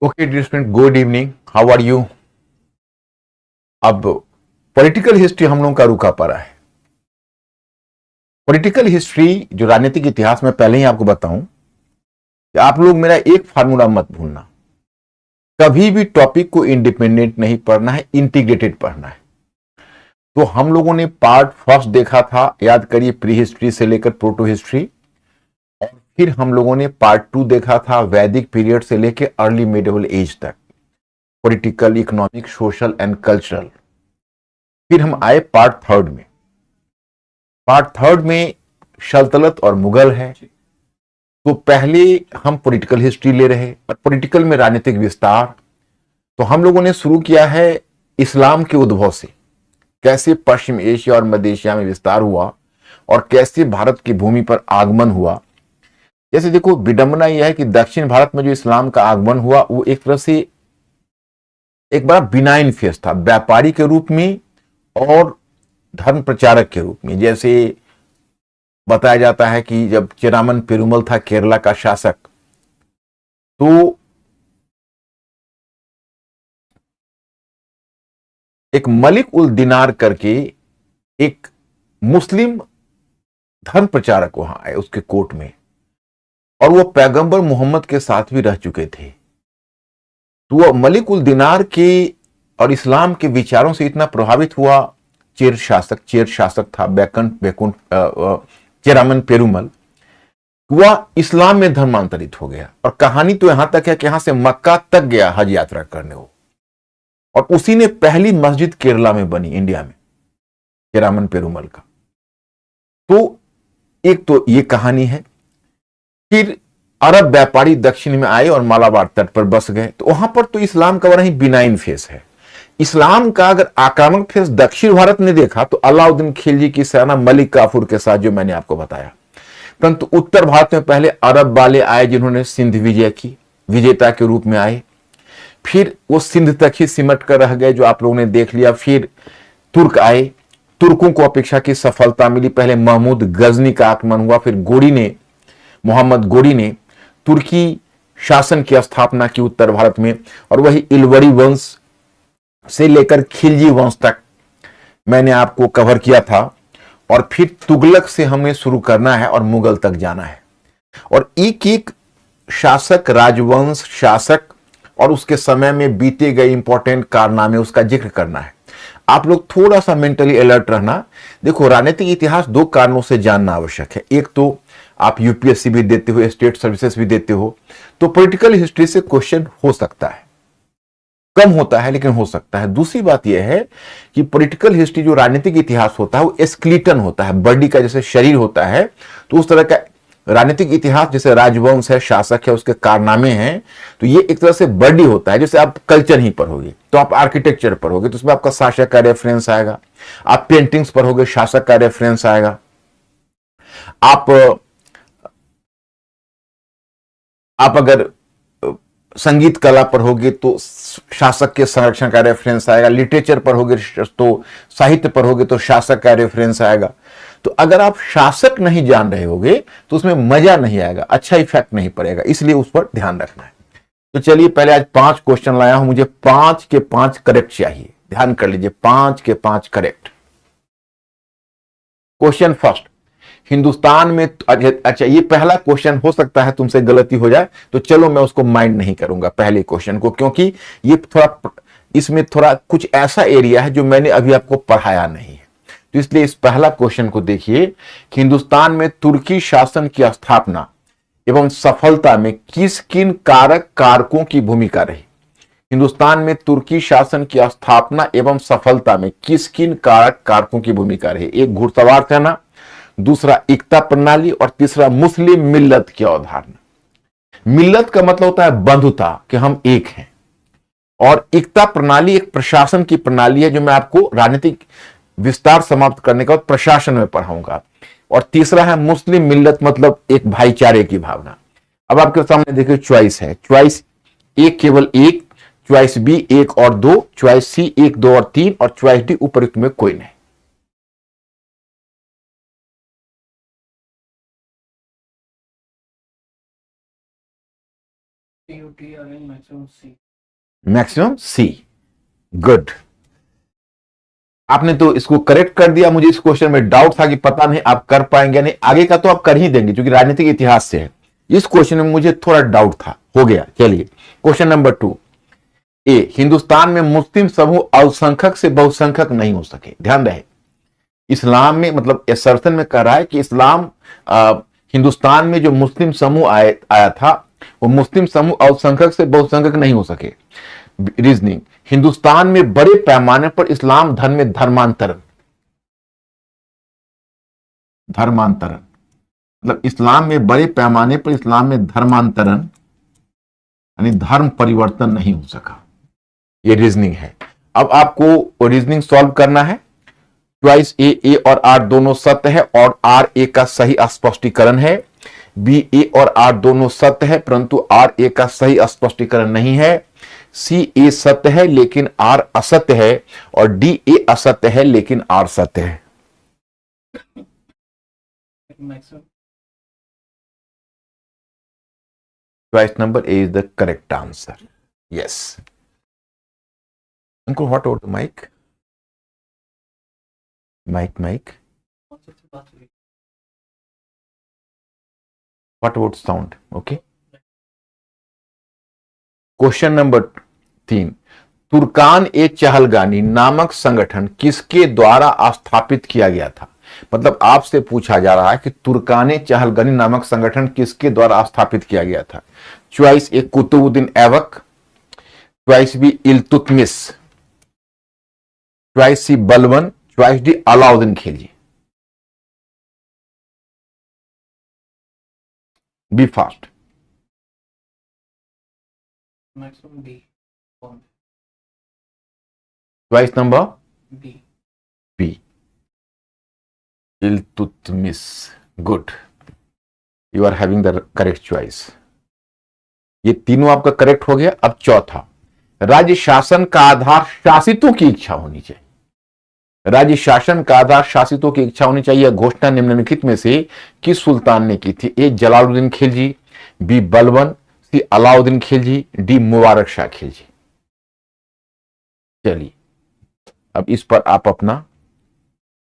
Okay dear student, good evening, how are you. अब political history हम लोगों का रुका पड़ा है। पॉलिटिकल हिस्ट्री जो राजनीतिक इतिहास में पहले ही आपको बताऊं कि आप लोग मेरा एक फार्मूला मत भूलना। कभी भी टॉपिक को इंडिपेंडेंट नहीं पढ़ना है, इंटीग्रेटेड पढ़ना है। तो हम लोगों ने पार्ट फर्स्ट देखा था, याद करिए, प्री हिस्ट्री से लेकर प्रोटो हिस्ट्री। और फिर हम लोगों ने पार्ट टू देखा था, वैदिक पीरियड से लेकर अर्ली मिडिवल एज तक, political, economic, social and cultural. फिर हम आए पार्ट थर्ड में। पार्ट थर्ड में सल्तनत और मुगल है। तो पहले हम पॉलिटिकल हिस्ट्री ले रहे और पॉलिटिकल में राजनीतिक विस्तार। तो हम लोगों ने शुरू किया है इस्लाम के उद्भव से, कैसे पश्चिम एशिया और मध्य एशिया में विस्तार हुआ और कैसे भारत की भूमि पर आगमन हुआ। जैसे देखो, विडंबना यह है कि दक्षिण भारत में जो इस्लाम का आगमन हुआ वो एक तरह से एक बड़ा बिनाइन फेस था, व्यापारी के रूप में और धर्म प्रचारक के रूप में। जैसे बताया जाता है कि जब चेरामन पेरुमल था केरला का शासक, तो एक मलिक उल दिनार करके एक मुस्लिम धर्म प्रचारक वहां आए उसके कोर्ट में, और वो पैगंबर मोहम्मद के साथ भी रह चुके थे। तो वो मलिक उल दिनार के और इस्लाम के विचारों से इतना प्रभावित हुआ चेर शासक था बैकुंठ चेरामन पेरुमल, वह इस्लाम में धर्मांतरित हो गया। और कहानी तो यहां तक है कि यहां से मक्का तक गया हज यात्रा करने वो, और उसी ने पहली मस्जिद केरला में बनी, इंडिया में, चेरामन पेरुमल का। तो एक तो ये कहानी है। फिर अरब व्यापारी दक्षिण में आए और मालाबार तट पर बस गए। तो वहां पर तो इस्लाम का बड़ा ही बिनाइन फेस है। इस्लाम का अगर आक्रामक फेस दक्षिण भारत ने देखा तो अलाउद्दीन खिलजी की सेना मलिक काफूर के साथ, जो मैंने आपको बताया। परंतु उत्तर भारत में पहले अरब वाले आए जिन्होंने सिंध विजय की, विजेता के रूप में आए। फिर वो सिंध तक ही सिमट कर रह गए, जो आप लोगों ने देख लिया। फिर तुर्क आए, तुर्कों को अपेक्षा की सफलता मिली। पहले महमूद गजनी का आक्रमण हुआ, फिर मोहम्मद गोरी ने तुर्की शासन की स्थापना की उत्तर भारत में। और वही इलवरी वंश से लेकर खिलजी वंश तक मैंने आपको कवर किया था। और फिर तुगलक से हमें शुरू करना है और मुगल तक जाना है। और एक एक शासक, राजवंश, शासक और उसके समय में बीते गए इंपॉर्टेंट कारनामे, उसका जिक्र करना है। आप लोग थोड़ा सा मेंटली अलर्ट रहना। देखो, राजनीतिक इतिहास दो कारणों से जानना आवश्यक है। एक तो आप यूपीएससी भी देते हो, स्टेट सर्विसेज भी देते हो, तो पॉलिटिकल हिस्ट्री से क्वेश्चन हो सकता है, कम होता है लेकिन हो सकता है। दूसरी बात यह है कि पॉलिटिकल हिस्ट्री, जो राजनीतिक इतिहास होता है, वो स्केलेटन होता है, बॉडी का जैसे शरीर होता है, तो उस तरह का राजनीतिक इतिहास, जैसे राजवंश है, शासक है, उसके कारनामे हैं, तो ये एक तरह से बॉडी होता है। जैसे आप कल्चर ही पढ़ोगे तो आप आर्किटेक्चर पढ़ोगे, तो उसमें आपका शासक का रेफरेंस आएगा। आप पेंटिंग्स पढ़ोगे, शासक का रेफरेंस आएगा। आप आप अगर संगीत कला पढ़ोगे तो शासक के संरक्षण का रेफरेंस आएगा। लिटरेचर पढ़ोगे तो, साहित्य पढ़ोगे तो शासक का रेफरेंस आएगा। तो अगर आप शासक नहीं जान रहे होगे तो उसमें मजा नहीं आएगा, अच्छा इफेक्ट नहीं पड़ेगा, इसलिए उस पर ध्यान रखना है। तो चलिए, पहले आज 5 क्वेश्चन लाया हूं, मुझे 5 के 5 करेक्ट चाहिए। ध्यान कर लीजिए, 5 के 5 करेक्ट। क्वेश्चन फर्स्ट, हिंदुस्तान में, अच्छा ये पहला क्वेश्चन हो सकता है तुमसे गलती हो जाए, तो चलो मैं उसको माइंड नहीं करूंगा पहले क्वेश्चन को, क्योंकि ये थोड़ा, इसमें थोड़ा कुछ ऐसा एरिया है जो मैंने अभी आपको पढ़ाया नहीं है। तो इसलिए इस पहला क्वेश्चन को देखिए कि हिंदुस्तान में तुर्की शासन की स्थापना एवं सफलता में किस किन कारकों की भूमिका रही। हिंदुस्तान में तुर्की शासन की स्थापना एवं सफलता में किस किन कारकों की भूमिका रही। एक, घुड़सवार सेना, दूसरा एकता प्रणाली, और तीसरा मुस्लिम मिल्लत की अवधारणा। मिल्लत का मतलब होता है बंधुता, कि हम एक हैं। और एकता प्रणाली एक प्रशासन की प्रणाली है, जो मैं आपको राजनीतिक विस्तार समाप्त करने के बाद प्रशासन में पढ़ाऊंगा। और तीसरा है मुस्लिम मिल्लत, मतलब एक भाईचारे की भावना। अब आपके सामने देखिए चॉइस है, चॉइस ए केवल एक, चॉइस बी 1 और 2, चॉइस सी 1, 2 और 3, और चॉइस डी उपयुक्त में कोई नहीं। Maximum C. गुड, आपने तो इसको करेक्ट कर दिया। मुझे इस क्वेश्चन में डाउट था कि पता नहीं आप कर पाएंगे नहीं, आगे का तो आप कर ही देंगे क्योंकि राजनीतिक इतिहास से है। इस क्वेश्चन में मुझे थोड़ा डाउट था, हो गया। चलिए क्वेश्चन नंबर 2 ए, हिंदुस्तान में मुस्लिम समूह अल्पसंख्यक से बहुसंख्यक नहीं हो सके। ध्यान रहे, इस्लाम में मतलब असर्शन में कह रहा है कि इस्लाम हिंदुस्तान में जो मुस्लिम समूह आया था वो मुस्लिम समूह अल्पसंख्यक से बहुसंख्यक नहीं हो सके। रीजनिंग, हिंदुस्तान में बड़े पैमाने पर इस्लाम धर्म में धर्मांतरण मतलब इस्लाम में बड़े पैमाने पर इस्लाम में धर्मांतरण यानी धर्म परिवर्तन नहीं हो सका। ये रीजनिंग है। अब आपको रीजनिंग सॉल्व करना है। चॉइस ए और आर दोनों सत्य है और आर ए का सही स्पष्टीकरण है। बी, ए और आर दोनों सत्य है परंतु आर ए का सही स्पष्टीकरण नहीं है। सी, ए सत्य है लेकिन आर असत्य है और डी, ए असत्य है लेकिन आर सत्य है। Choice number A is the correct answer. Yes. उनको what about the mic? Mike what about sound? Okay. Question number 3, तुर्कान ए चहलगानी नामक संगठन किसके द्वारा स्थापित किया गया था? मतलब आपसे पूछा जा रहा है कि तुर्कान चहलगानी नामक संगठन किसके द्वारा स्थापित किया गया था। Choice A, Qutubuddin Aibak. Choice B, Iltutmish. Choice C, Balban. Choice D, Alauddin Khilji. Be fast. Choice number B, Iltutmish. Good, you are having the correct choice. ये तीनों आपका करेक्ट हो गया। अब चौथा, राज्य शासन का आधार शासितों की इच्छा होनी चाहिए। राज्य शासन का आधार शासितों की इच्छा होनी चाहिए। घोषणा निम्नलिखित में से किस सुल्तान ने की थी? ए, जलालुद्दीन खिलजी। बी, बलबन। सी, अलाउद्दीन खिलजी। डी, मुबारक शाह खिलजी। चलिए अब इस पर आप अपना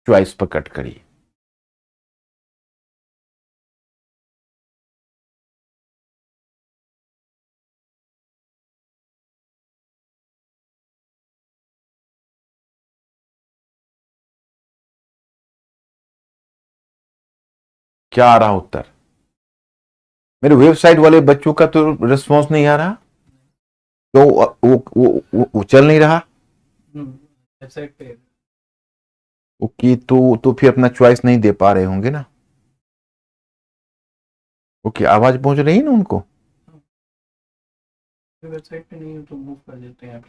चॉइस पर कट करिए। क्या आ रहा उत्तर? मेरे वेबसाइट वाले बच्चों का तो रिस्पॉन्स नहीं आ रहा, तो वो चल नहीं रहा। वेबसाइट पे ओके, तो फिर अपना चॉइस नहीं दे पा रहे होंगे ना। ओके, आवाज पहुंच रही है ना उनको? वेबसाइट पे नहीं तो मूव कर देते हैं,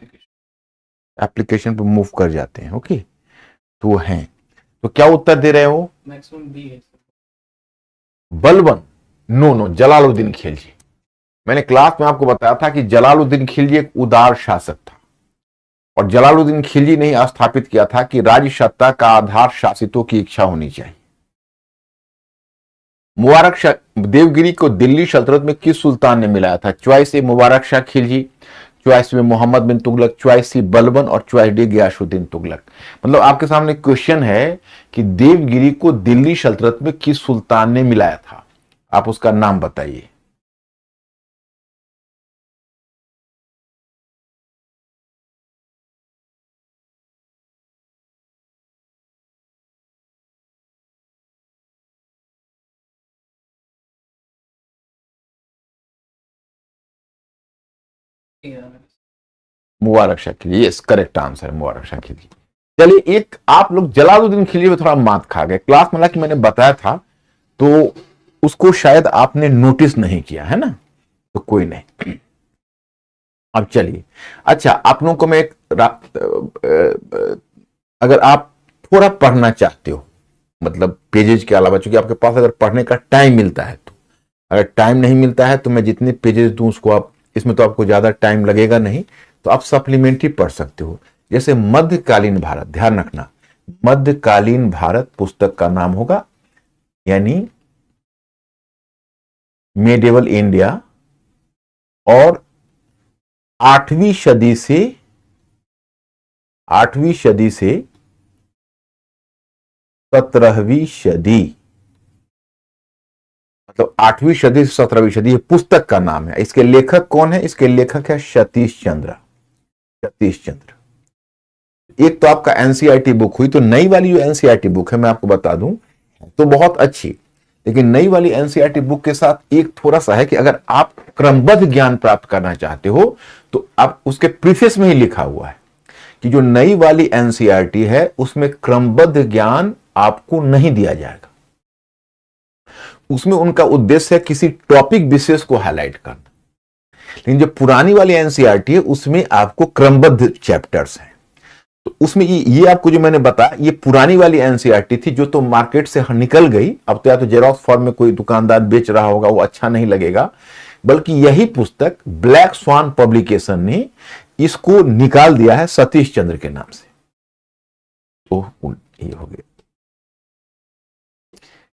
एप्लीकेशन पे मूव कर जाते हैं। ओके, तो वो हैं। तो क्या उत्तर दे रहे हो? मैक्सिमम बी है। बलबन? नो, जलालुद्दीन खिलजी। मैंने क्लास में आपको बताया था कि जलालुद्दीन खिलजी एक उदार शासक था और जलालुद्दीन खिलजी ने स्थापित किया था कि राज्य सत्ता का आधार शासितों की इच्छा होनी चाहिए। मुबारक शाह देवगिरी को दिल्ली सल्तनत में किस सुल्तान ने मिलाया था? चॉइस ए, मुबारक शाह खिलजी। चॉइस में मोहम्मद बिन तुगलक। Choice C, Balban. और चॉइस डी, गियासुद्दीन तुगलक। मतलब आपके सामने क्वेश्चन है कि देवगिरी को दिल्ली सल्तनत में किस सुल्तान ने मिलाया था, आप उसका नाम बताइए। Mubarak Shah Khilji. Yes, correct answer है मुबारक शाह खिलजी। चलिए, एक आप लोग जलालुद्दीन खिलजी में थोड़ा मात खा गए। क्लास में कि मैंने बताया था तो उसको शायद आपने नोटिस नहीं किया है ना, तो कोई नहीं। अब चलिए, अच्छा आप लोगों को मैं अगर आप थोड़ा पढ़ना चाहते हो, मतलब पेजेज के अलावा, चूंकि आपके पास अगर पढ़ने का टाइम मिलता है, तो अगर टाइम नहीं मिलता है तो मैं जितने पेजेस दूं उसको आप, इसमें तो आपको ज्यादा टाइम लगेगा नहीं, तो आप सप्लीमेंट्री पढ़ सकते हो। जैसे मध्यकालीन भारत, ध्यान रखना मध्यकालीन भारत पुस्तक का नाम होगा, यानी मेडिवल इंडिया और 8वीं सदी से 17वीं सदी, मतलब 8वीं सदी से 17वीं सदी, ये पुस्तक का नाम है। इसके लेखक कौन है? इसके लेखक है सतीश चंद्र। एक तो आपका एनसीईआरटी बुक हुई, तो नई वाली जो एनसीईआरटी बुक है मैं आपको बता दूं तो बहुत अच्छी, लेकिन नई वाली एनसीईआरटी बुक के साथ एक थोड़ा सा है कि अगर आप क्रमबद्ध ज्ञान प्राप्त करना चाहते हो तो आप उसके प्रीफेस में ही लिखा हुआ है कि जो नई वाली एनसीईआरटी है उसमें क्रमबद्ध ज्ञान आपको नहीं दिया जाएगा। उसमें उनका उद्देश्य है किसी टॉपिक विशेष को हाईलाइट करना, लेकिन जो पुरानी वाली एनसीईआरटी है उसमें आपको क्रमबद्ध चैप्टर्स हैं। तो उसमें ये आपको जो मैंने बताया, ये पुरानी वाली एनसीईआरटी थी जो तो मार्केट से निकल गई। अब तो या तो जेरॉक्स फॉर्म में कोई दुकानदार बेच रहा होगा, वो अच्छा नहीं लगेगा, बल्कि यही पुस्तक ब्लैक स्वान पब्लिकेशन ने इसको निकाल दिया है सतीश चंद्र के नाम से। तो ये हो गया,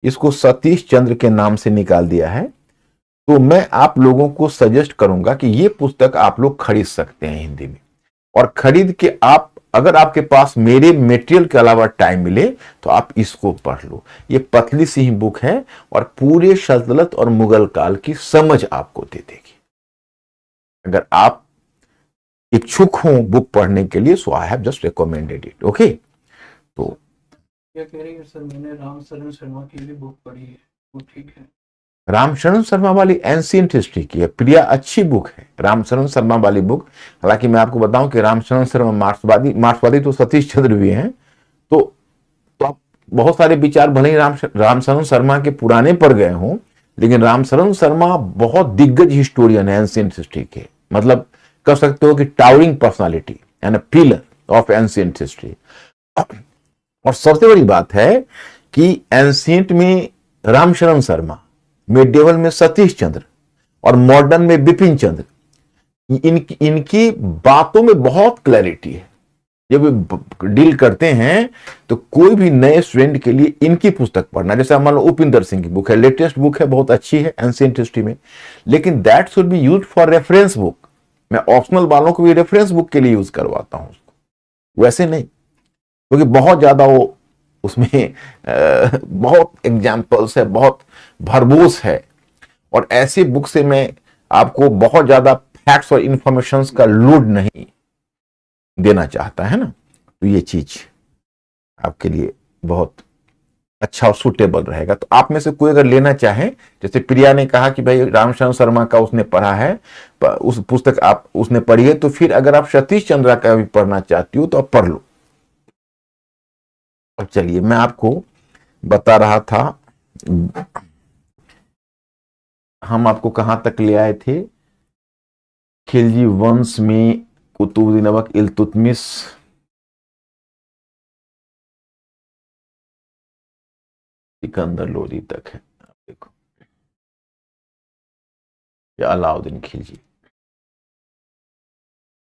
इसको सतीश चंद्र के नाम से निकाल दिया है। तो मैं आप लोगों को सजेस्ट करूंगा कि ये पुस्तक आप लोग खरीद सकते हैं हिंदी में, और खरीद के आप, अगर आपके पास मेरे मटेरियल के अलावा टाइम मिले तो आप इसको पढ़ लो। ये पतली सी ही बुक है और पूरे सल्तनत और मुगल काल की समझ आपको दे देगी। अगर आप इच्छुक हो बुक पढ़ने के लिए, so I have just recommended it. Okay, तो क्या कह रही है सर, मैंने रामशरण शर्मा की भी बुक पढ़ी है, वो ठीक है? रामशरण शर्मा वाली एंशिएंट हिस्ट्री की है प्रिया, अच्छी बुक है रामशरण शर्मा वाली बुक। हालांकि मैं आपको बताऊं कि रामशरण शर्मा मार्क्सवादी तो सतीश चंद्र भी हैं, तो आप बहुत सारे विचार भले ही रामशरण शर्मा के पुराने पर गए हों, लेकिन रामशरण शर्मा बहुत दिग्गज हिस्टोरियन है एंशिएंट हिस्ट्री के, मतलब कह सकते हो कि towering personality and pillar of ancient history. और सबसे बड़ी बात है कि एंशिएंट में रामशरण शर्मा, मिडिएवल में सतीश चंद्र और मॉडर्न में बिपिन चंद्र, इनकी बातों में बहुत क्लैरिटी है। जब डील करते हैं तो कोई भी नए स्टूडेंट के लिए इनकी पुस्तक पढ़ना, जैसे मान लो उपिंदर सिंह की बुक है, लेटेस्ट बुक है, बहुत अच्छी है एंशिएंट हिस्ट्री में, लेकिन that should be used for reference book. मैं ऑप्शनल वालों को भी रेफरेंस बुक के लिए यूज करवाता हूं उसको, वैसे नहीं, क्योंकि बहुत ज्यादा वो उसमें बहुत एग्जाम्पल्स है, बहुत भरपूर है, और ऐसी बुक से मैं आपको बहुत ज्यादा फैक्ट्स और इंफॉर्मेशन का लोड नहीं देना चाहता है ना। तो ये चीज आपके लिए बहुत अच्छा और सुटेबल रहेगा। तो आप में से कोई अगर लेना चाहे, जैसे प्रिया ने कहा कि भाई रामशरण शर्मा का उसने पढ़ा है, उस पुस्तक आप उसने पढ़ी है, तो फिर अगर आप सतीश चंद्र का भी पढ़ना चाहती हो तो आप पढ़ लो। अब चलिए, मैं आपको बता रहा था, हम आपको कहां तक ले आए थे, खिलजी वंश में कुतुबुद्दीन ऐबक इल्तुतमिश, सिकंदर लोदी तक है। आप देखो, या अलाउद्दीन खिलजी।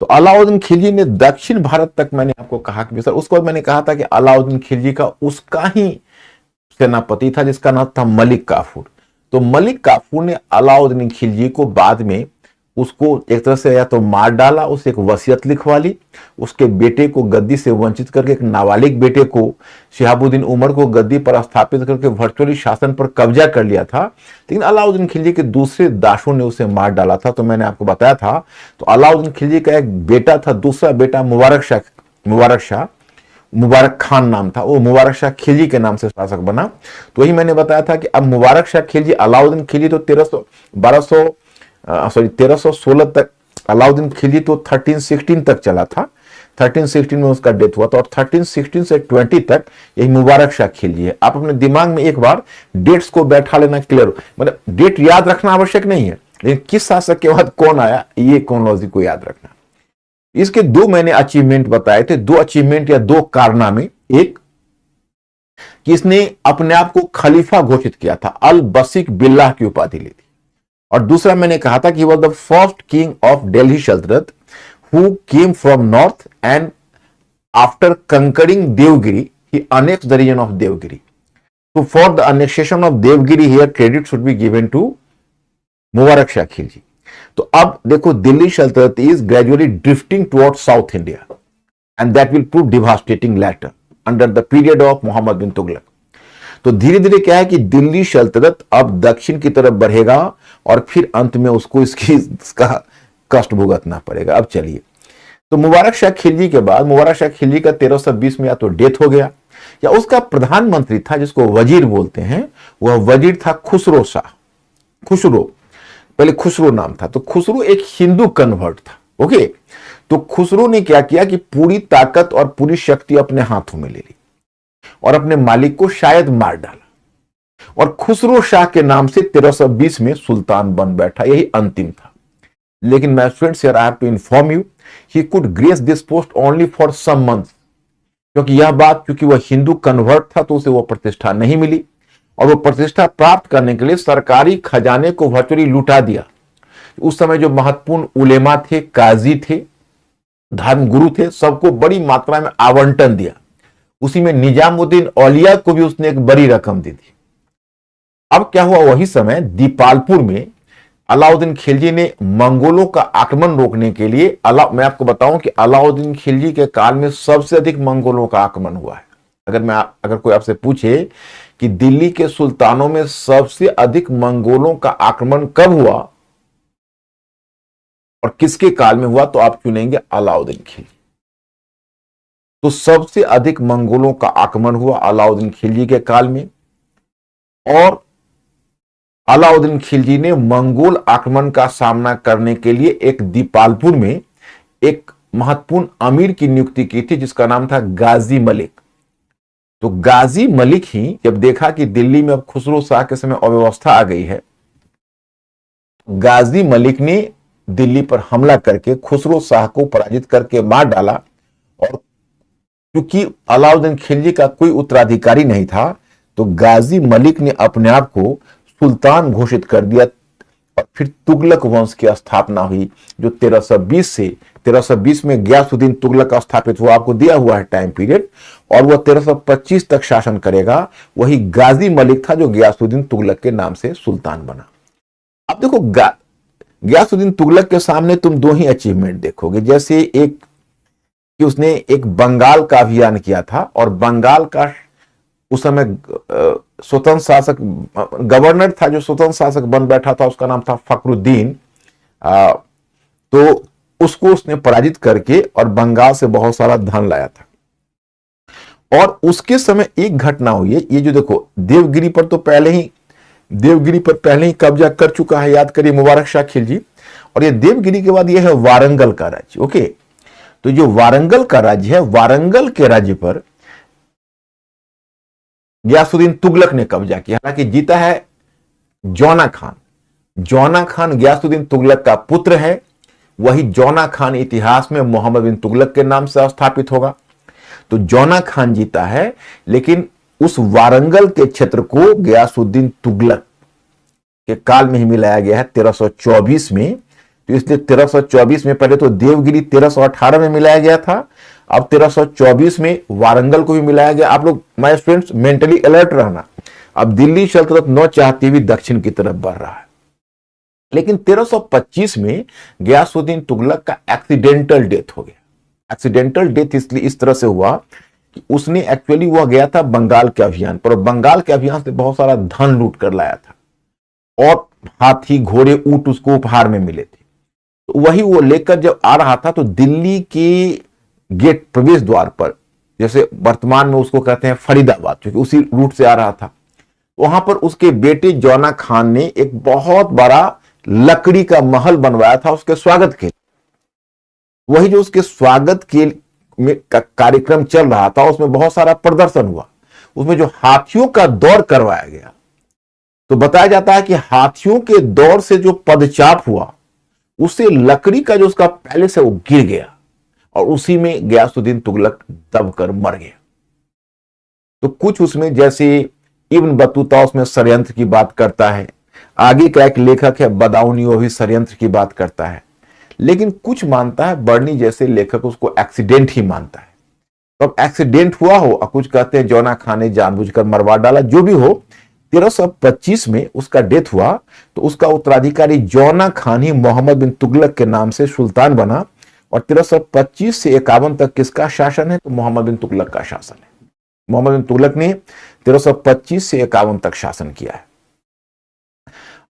तो अलाउद्दीन खिलजी ने दक्षिण भारत तक, मैंने आपको कहा कि सर, उसको मैंने कहा था कि अलाउद्दीन खिलजी का उसका ही सेनापति था जिसका नाम था मलिक काफूर। तो मलिक काफूर ने अलाउद्दीन खिलजी को बाद में उसको एक तरह से या तो मार डाला, उसे एक वसीयत लिखवा ली, उसके बेटे को गद्दी से वंचित करके, एक नाबालिग बेटे को शिहाबुद्दीन उमर को गद्दी पर स्थापित करके वर्चुअली शासन पर कब्जा कर लिया था। लेकिन अलाउद्दीन खिलजी के दूसरे दासों ने उसे मार डाला था। तो मैंने आपको बताया था, तो अलाउद्दीन खिलजी का एक बेटा था, दूसरा बेटा मुबारक खान नाम था, वो मुबारक शाह खिलजी के नाम से शासक बना। तो वही मैंने बताया था कि अब मुबारक शाह खिलजी, अलाउद्दीन खिलजी तो 1316 तक, अलाउद्दीन खिलजी तो 1316 तक चला था, 1316 में उसका डेथ हुआ था, और 1316 से 20 तक यही मुबारक शाह खिलजी है। आप अपने दिमाग में एक बार डेट्स को बैठा लेना, क्लियर, मतलब डेट याद रखना आवश्यक नहीं है, लेकिन किस शासक के बाद कौन आया, ये क्रोनोलॉजी को याद रखना। इसके दो मैंने अचीवमेंट बताए थे, दो अचीवमेंट या दो कारनामे। एक कि इसने अपने आप को खलीफा घोषित किया था, अल बसिक बिल्लाह की उपाधि ली थी, और दूसरा मैंने कहा था कि he was the first king of Delhi sultanate who came from north and after conquering Devagiri he annexed the region of Devagiri. तो for the annexation of Devagiri here credit should be given to Mubarak Shah Khilji. तो अब देखो, Delhi sultanate is gradually drifting toward south India and that will prove devastating later under the period of Mohammad bin Tughlaq. तो धीरे धीरे क्या है कि दिल्ली सल्तनत अब दक्षिण की तरफ बढ़ेगा और फिर अंत में उसको इसका कष्ट भुगतना पड़ेगा। अब चलिए, तो मुबारक शाह खिलजी के बाद मुबारक शाह खिलजी का 1320 में या तो डेथ हो गया, या उसका प्रधानमंत्री था जिसको वजीर बोलते हैं, वह वजीर था खुसरो शाह। खुसरो, पहले खुसरो नाम था। तो खुसरो एक हिंदू कन्वर्ट था। ओके, तो खुसरो ने क्या किया कि पूरी ताकत और पूरी शक्ति अपने हाथों में ले ली और अपने मालिक को शायद मार डाला, और खुसरो शाह के नाम से 1320 में सुल्तान बन बैठा। यही अंतिम था। लेकिन मैं students, here I have to inform you, he could grace this post only for some months, क्योंकि यह बात, क्योंकि वह हिंदू कन्वर्ट था तो उसे वो प्रतिष्ठा नहीं मिली, और वो प्रतिष्ठा प्राप्त करने के लिए सरकारी खजाने को वर्चुअली लुटा दिया। उस समय जो महत्वपूर्ण उलेमा थे, काजी थे, धर्मगुरु थे, सबको बड़ी मात्रा में आवंटन दिया। उसी में निजामुद्दीन औलिया को भी उसने एक बड़ी रकम दी थी। अब क्या हुआ, वही समय दीपालपुर में अलाउद्दीन खिलजी ने मंगोलों का आक्रमण रोकने के लिए, मैं आपको बताऊं कि अलाउद्दीन खिलजी के काल में सबसे अधिक मंगोलों का आक्रमण हुआ है। अगर कोई आपसे पूछे कि दिल्ली के सुल्तानों में सबसे अधिक मंगोलों का आक्रमण कब हुआ और किसके काल में हुआ, तो आप चुनेंगे अलाउद्दीन खिलजी। तो सबसे अधिक मंगोलों का आक्रमण हुआ अलाउद्दीन खिलजी के काल में, और अलाउद्दीन खिलजी ने मंगोल आक्रमण का सामना करने के लिए एक दीपालपुर में एक महत्वपूर्ण अमीर की नियुक्ति की थी जिसका नाम था गाजी मलिक। तो गाजी मलिक ही जब देखा कि दिल्ली में अब खुसरो शाह के समय अव्यवस्था आ गई है, गाजी मलिक ने दिल्ली पर हमला करके खुसरो शाह को पराजित करके मार डाला, और क्योंकि अलाउद्दीन खिलजी का कोई उत्तराधिकारी नहीं था, तो गाजी मलिक ने अपने आप को सुल्तान घोषित कर दिया, और फिर तुगलक वंश की स्थापना हुई, जो 1320 में गयासुद्दीन तुगलक स्थापित हुआ। आपको दिया हुआ है टाइम पीरियड, और वह 1325 तक शासन करेगा। वही गाजी मलिक था जो गयासुद्दीन तुगलक के नाम से सुल्तान बना। अब देखो, गयासुद्दीन तुगलक के सामने तुम दो ही अचीवमेंट देखोगे। जैसे एक कि उसने एक बंगाल का अभियान किया था, और बंगाल का उस समय स्वतंत्र शासक गवर्नर था जो स्वतंत्र शासक बन बैठा था, उसका नाम था फखरुद्दीन। तो उसको उसने पराजित करके और बंगाल से बहुत सारा धन लाया था। और उसके समय एक घटना हुई है, ये जो देखो, देवगिरी पर पहले ही कब्जा कर चुका है, याद करिए, मुबारक शाह खिलजी। और ये देवगिरी के बाद ये है वारंगल का राज्य। ओके, तो जो वारंगल का राज्य है, वारंगल के राज्य पर गयासुद्दीन तुगलक ने कब्जा किया। हालांकि जीता है जौना खान। जौना खान गयासुद्दीन तुगलक का पुत्र है। वही जौना खान इतिहास में मोहम्मद बिन तुगलक के नाम से स्थापित होगा। तो जौना खान जीता है, लेकिन उस वारंगल के क्षेत्र को गयासुद्दीन तुगलक के काल में ही मिलाया गया है 1324 में। तो इसलिए 1324 में, पहले तो देवगिरी 1318 में मिलाया गया था, अब 1324 में वारंगल को भी मिलाया गया। आप लोग माय स्टूडेंट्स मेंटली अलर्ट रहना। अब दिल्ली सल्तनत न चाहती हुई दक्षिण की तरफ बढ़ रहा है। लेकिन 1325 में गयासुद्दीन तुगलक का एक्सीडेंटल डेथ हो गया। एक्सीडेंटल डेथ इसलिए इस तरह से हुआ कि उसने एक्चुअली वह गया था बंगाल के अभियान पर, और बंगाल के अभियान से बहुत सारा धन लूट कर लाया था, और हाथी, घोड़े, ऊंट उसको उपहार में मिले थे। तो वही वो लेकर जब आ रहा था, तो दिल्ली के गेट प्रवेश द्वार पर, जैसे वर्तमान में उसको कहते हैं फरीदाबाद, क्योंकि उसी रूट से आ रहा था, वहां पर उसके बेटे जौना खान ने एक बहुत बड़ा लकड़ी का महल बनवाया था उसके स्वागत के लिए। वही जो उसके स्वागत के में कार्यक्रम चल रहा था, उसमें बहुत सारा प्रदर्शन हुआ। उसमें जो हाथियों का दौड़ करवाया गया, तो बताया जाता है कि हाथियों के दौड़ से जो पदचाप हुआ, उससे लकड़ी का जो उसका पैलेस है वो गिर गया, और उसी में गयासुद्दीन तुगलक दबकर मर गया। तो कुछ उसमें, जैसे इब्न बतूता उसमें षड्यंत्र की बात करता है, आगे का एक लेखक है बदाऊनी, वो भी षड्यंत्र की बात करता है, लेकिन कुछ मानता है, बर्नी जैसे लेखक उसको एक्सीडेंट ही मानता है। तो अब एक्सीडेंट हुआ हो, और कुछ कहते हैं जौना खान ने जानबूझकर मरवा डाला। जो भी हो, 1325 में उसका डेथ हुआ तो उसका उत्तराधिकारी जौना खान ही मोहम्मद बिन तुगलक के नाम से सुल्तान बना। और 1325 से 51 तक किसका शासन है? तो मोहम्मद बिन तुगलक का शासन है। मोहम्मद बिन तुगलक ने 1325 से 51 तक शासन किया है।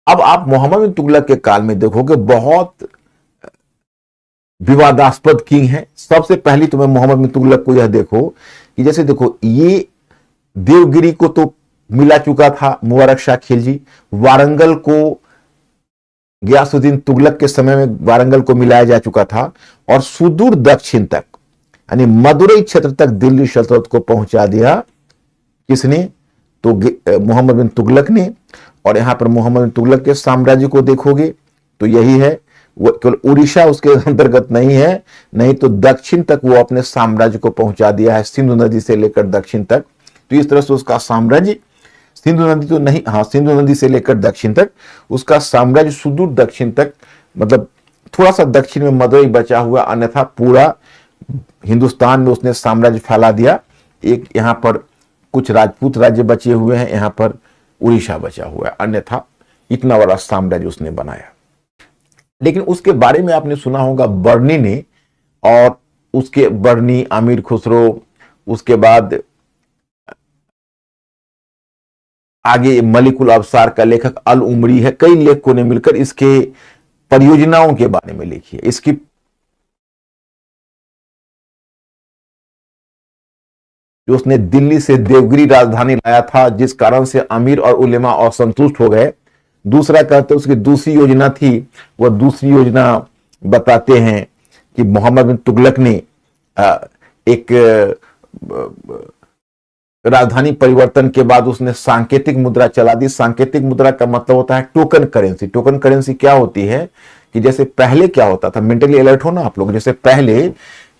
अब आप मोहम्मद बिन तुगलक के काल में देखोगे बहुत विवादास्पद किंग है। सबसे पहली तो मैं मोहम्मद बिन तुगलक को यह देखो कि जैसे देखो ये देवगिरी को तो मिला चुका था मुबारक शाह खिलजी, वारंगल को गयासुद्दीन तुगलक के समय में वारंगल को मिलाया जा चुका था, और सुदूर दक्षिण तक यानी मदुरई क्षेत्र तक दिल्ली सल्तनत को पहुंचा दिया किसने? तो मोहम्मद बिन तुगलक ने। और यहां पर मोहम्मद बिन तुगलक के साम्राज्य को देखोगे तो यही है, वो केवल उड़ीसा उसके अंतर्गत नहीं है, नहीं तो दक्षिण तक वो अपने साम्राज्य को पहुंचा दिया है, सिंधु नदी से लेकर दक्षिण तक। तो इस तरह से उसका साम्राज्य, सिंधु नदी तो नहीं, हाँ सिंधु नदी से लेकर दक्षिण तक उसका साम्राज्य सुदूर दक्षिण तक, मतलब थोड़ा सा दक्षिण में मदुरई बचा हुआ, अन्यथा पूरा हिंदुस्तान में उसने साम्राज्य फैला दिया। एक यहाँ पर कुछ राजपूत राज्य बचे हुए हैं, यहाँ पर उड़ीसा बचा हुआ है, अन्यथा इतना बड़ा साम्राज्य उसने बनाया। लेकिन उसके बारे में आपने सुना होगा बर्नी ने, और उसके बर्नी, अमीर खुसरो, उसके बाद आगे मलिकुल अबसार का लेखक अल उमरी है, कई लेखकों ने मिलकर इसके परियोजनाओं के बारे में लिखी है। इसकी जो उसने दिल्ली से देवगिरी राजधानी लाया था, जिस कारण से अमीर और उलेमा असंतुष्ट हो गए। दूसरा कहते उसकी दूसरी योजना थी, वह दूसरी योजना बताते हैं कि मोहम्मद बिन तुगलक ने एक राजधानी परिवर्तन के बाद उसने सांकेतिक मुद्रा चला दी। सांकेतिक मुद्रा का मतलब होता है टोकन करेंसी। टोकन करेंसी क्या होती है कि जैसे पहले क्या होता था, मेंटली अलर्ट हो ना आप लोग, जैसे पहले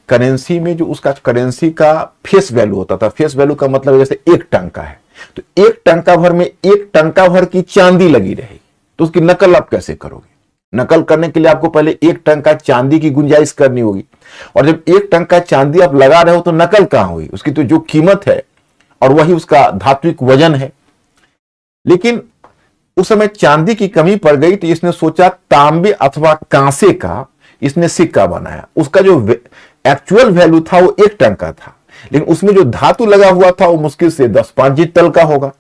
करेंसी में जो उसका करेंसी का फेस वैल्यू होता था, फेस वैल्यू का मतलब जैसे एक टंका है तो एक टंका भर में एक टंका भर की चांदी लगी रहेगी, तो उसकी नकल आप कैसे करोगे? नकल करने के लिए आपको पहले एक टंका चांदी की गुंजाइश करनी होगी, और जब एक टंका चांदी आप लगा रहे हो तो नकल कहां हुई? उसकी तो जो कीमत है और वही उसका धात्विक वजन है। लेकिन उस समय चांदी की कमी पड़ गई तो इसने सोचा तांबे अथवा कांसे का इसने सिक्का बनाया। उसका जो एक्चुअल वैल्यू था वो एक टंका था, लेकिन उसमें जो धातु लगा हुआ था वो मुश्किल से 10-5 जितल का होगा,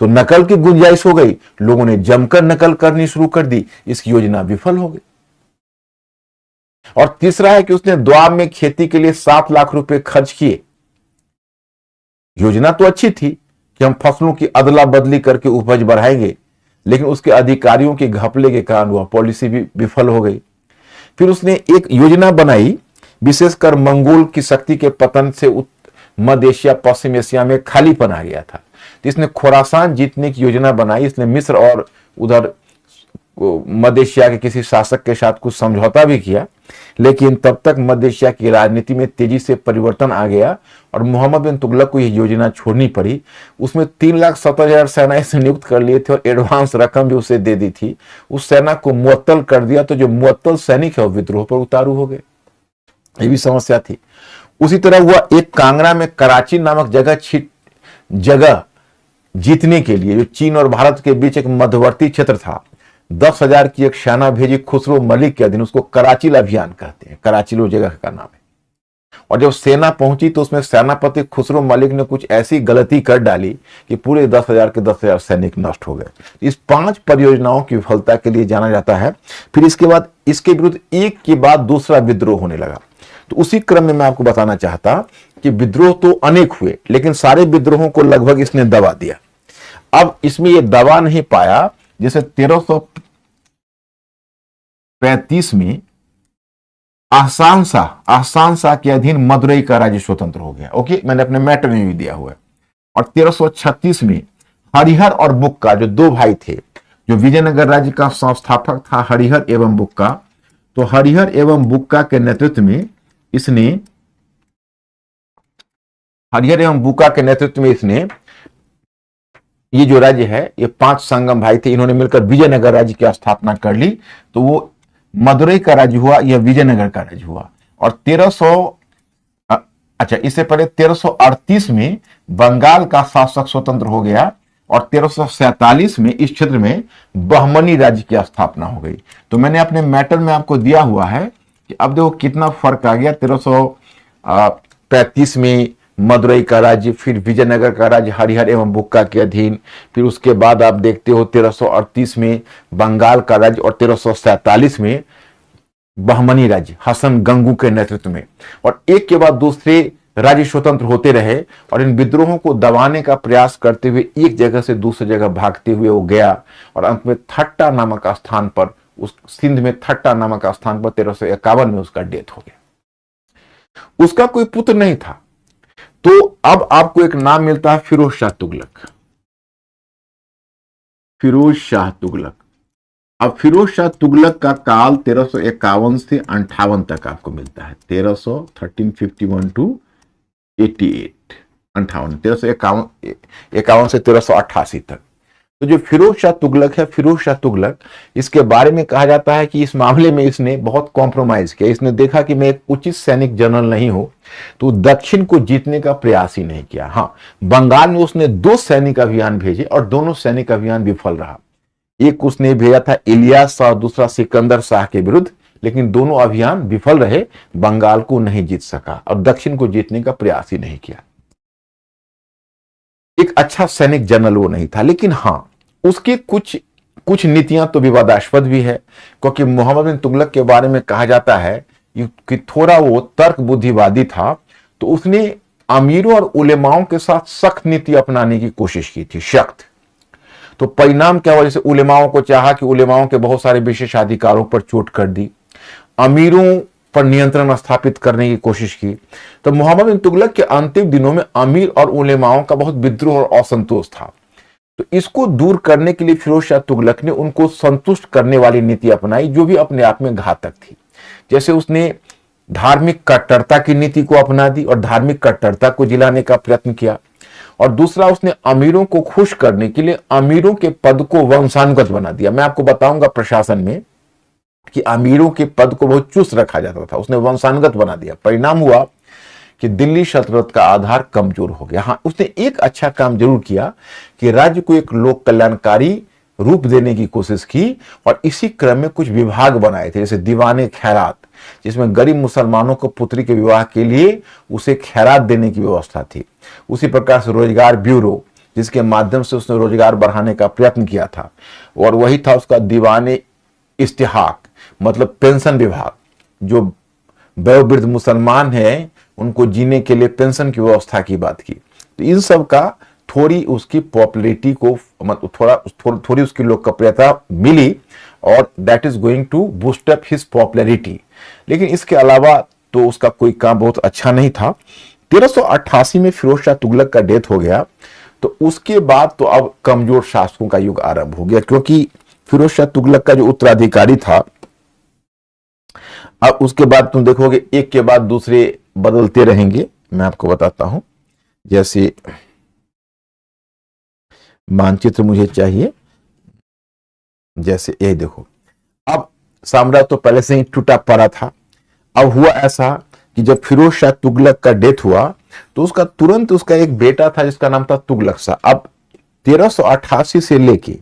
तो नकल की गुंजाइश हो गई। लोगों ने जमकर नकल करनी शुरू कर दी, इसकी योजना विफल हो गई। और तीसरा है कि उसने द्वाब में खेती के लिए 7 लाख रुपए खर्च किए। योजना तो अच्छी थी कि हम फसलों की अदला बदली करके उपज बढ़ाएंगे, लेकिन उसके अधिकारियों के घपले के कारण वह पॉलिसी भी विफल हो गई। फिर उसने एक योजना बनाई, विशेषकर मंगोल की शक्ति के पतन से मध्य एशिया, पश्चिम एशिया में खालीपन आ गया था, तो इसने खुरासान जीतने की योजना बनाई। इसने मिस्र और उधर मध्य एशिया के किसी शासक के साथ कुछ समझौता भी किया, लेकिन तब तक मध्य एशिया की राजनीति में तेजी से परिवर्तन आ गया और मोहम्मद बिन तुगलक को यह योजना छोड़नी पड़ी। उसमें 3,70,000 सेना इसने नियुक्त कर लिए थे और एडवांस रकम भी उसे दे दी थी। उस सेना को मुअत्तल कर दिया, तो जो मुअत्तल सैनिक है वो विद्रोह पर उतारू हो गए, ये भी समस्या थी। उसी तरह हुआ एक कांगड़ा में कराची नामक जगह जीतने के लिए, जो चीन और भारत के बीच एक मध्यवर्ती क्षेत्र था, 10,000 की एक सेना भेजी खुसरो मलिक के अधीन। उसको कराचील अभियान कहते हैं, कराचील जगह का नाम है। और जब सेना पहुंची तो उसमें सेनापति खुसरो मलिक ने कुछ ऐसी गलती कर डाली कि पूरे 10,000 के 10,000 सैनिक नष्ट हो गए। इस 5 परियोजनाओं की विफलता के लिए जाना जाता है। फिर इसके बाद इसके विरुद्ध एक के बाद दूसरा विद्रोह होने लगा। तो उसी क्रम में मैं आपको बताना चाहता कि विद्रोह तो अनेक हुए, लेकिन सारे विद्रोहों को लगभग इसने दबा दिया। अब इसमें यह दबा नहीं पाया, जैसे 1335 में आहसान शाह के अधीन मदुरई का राज्य स्वतंत्र हो गया। ओके, मैंने अपने मैटर में भी दिया हुआ है। और 1336 में हरिहर और बुक्का, जो 2 भाई थे, जो विजयनगर राज्य का संस्थापक था हरिहर एवं बुक्का, तो हरिहर एवं बुक्का के नेतृत्व में इसने ये जो राज्य है, ये 5 संगम भाई थे, इन्होंने मिलकर विजयनगर राज्य की स्थापना कर ली। तो वो मदुरई का राज्य हुआ, यह विजयनगर का राज्य हुआ। और इससे पहले 1338 में बंगाल का शासक स्वतंत्र हो गया और 1347 में इस क्षेत्र में बहमनी राज्य की स्थापना हो गई। तो मैंने अपने मैटर में आपको दिया हुआ है कि अब देखो कितना फर्क आ गया। 1335 में मदुरई का राज्य, फिर विजयनगर का राज्य हरिहर एवं बुक्का के अधीन, फिर उसके बाद आप देखते हो 1338 में बंगाल का राज्य और 1347 में बहमनी राज्य हसन गंगू के नेतृत्व में। और एक के बाद दूसरे राज्य स्वतंत्र होते रहे और इन विद्रोहों को दबाने का प्रयास करते हुए एक जगह से दूसरी जगह भागते हुए वो गया और अंत में थट्टा नामक स्थान पर, उस सिंध में थट्टा नामक स्थान पर 1351 में उसका डेथ हो गया। उसका कोई पुत्र नहीं था। तो अब आपको एक नाम मिलता है फिरोज शाह तुगलक। फिरोज शाह तुगलक। अब फिरोज शाह तुगलक का काल 1351 से 58 तक आपको मिलता है। 1351 टू 88, 58, 1351 से 1388 तक। तो जो फिरोज शाह तुगलक है, फिरोज शाह तुगलक, इसके बारे में कहा जाता है कि इस मामले में इसने बहुत कॉम्प्रोमाइज किया। इसने देखा कि मैं एक उचित सैनिक जनरल नहीं हूं, तो दक्षिण को जीतने का प्रयास ही नहीं किया। हाँ, बंगाल में उसने 2 सैनिक अभियान भेजे और दोनों सैनिक अभियान विफल रहा। एक उसने भेजा था इलियास शाह, दूसरा सिकंदर शाह के विरुद्ध, लेकिन दोनों अभियान विफल रहे। बंगाल को नहीं जीत सका और दक्षिण को जीतने का प्रयास ही नहीं किया। एक अच्छा सैनिक जनरल वो नहीं था, लेकिन हाँ, उसकी कुछ नीतियां तो विवादास्पद भी है, क्योंकि मोहम्मद बिन तुगलक के बारे में कहा जाता है कि थोड़ा वो तर्क बुद्धिवादी था। तो उसने अमीरों और उलेमाओं के साथ सख्त नीति अपनाने की कोशिश की थी, सख्त। तो परिणाम क्या हुआ? जैसे उलेमाओं को चाहा कि उलेमाओं के बहुत सारे विशेषाधिकारों पर चोट कर दी, अमीरों पर नियंत्रण स्थापित करने की कोशिश की। तो मोहम्मद बिन तुगलक के अंतिम दिनों में अमीर और उलेमाओं का बहुत विद्रोह और असंतोष था। तो इसको दूर करने के लिए फिरोज शाह तुगलक ने उनको संतुष्ट करने वाली नीति अपनाई, जो भी अपने आप में घातक थी। जैसे उसने धार्मिक कट्टरता की नीति को अपना दी और धार्मिक कट्टरता को जिलाने का प्रयत्न किया। और दूसरा, उसने अमीरों को खुश करने के लिए अमीरों के पद को वंशानुगत बना दिया। मैं आपको बताऊंगा प्रशासन में कि अमीरों के पद को बहुत चुस्त रखा जाता था, उसने वंशानुगत बना दिया। परिणाम हुआ कि दिल्ली सल्तनत का आधार कमजोर हो गया। हाँ, उसने एक अच्छा काम जरूर किया कि राज्य को एक लोक कल्याणकारी रूप देने की कोशिश की और इसी क्रम में कुछ विभाग बनाए थे, जैसे दीवाने खैरात, जिसमें गरीब मुसलमानों को पुत्री के विवाह के लिए उसे खैरात देने की व्यवस्था थी। उसी प्रकार से रोजगार ब्यूरो, जिसके माध्यम से उसने रोजगार बढ़ाने का प्रयत्न किया था, और वही था उसका दीवाने इस्तिहाक, मतलब पेंशन विभाग। जो वयोवृद्ध मुसलमान हैं उनको जीने के लिए पेंशन की व्यवस्था की बात की। तो इन सब का थोड़ी उसकी पॉपुलैरिटी को, मतलब थोड़ी उसकी लोकप्रियता मिली, और that is going to boost up his popularity. लेकिन इसके अलावा तो उसका कोई काम बहुत अच्छा नहीं था। 1388 में फिरोज शाह तुगलक का डेथ हो गया। तो उसके बाद तो अब कमजोर शासकों का युग आरंभ हो गया, क्योंकि फिरोज शाह तुगलक का जो उत्तराधिकारी था, अब उसके बाद तुम देखोगे एक के बाद दूसरे बदलते रहेंगे। मैं आपको बताता हूं, जैसे मानचित्र मुझे चाहिए, जैसे ये देखो, अब साम्राज्य तो पहले से ही टूटा पड़ा था। अब हुआ ऐसा कि जब फिरोज शाह तुगलक का डेथ हुआ तो उसका तुरंत उसका एक बेटा था जिसका नाम था तुगलक शाह। अब 1388 से लेके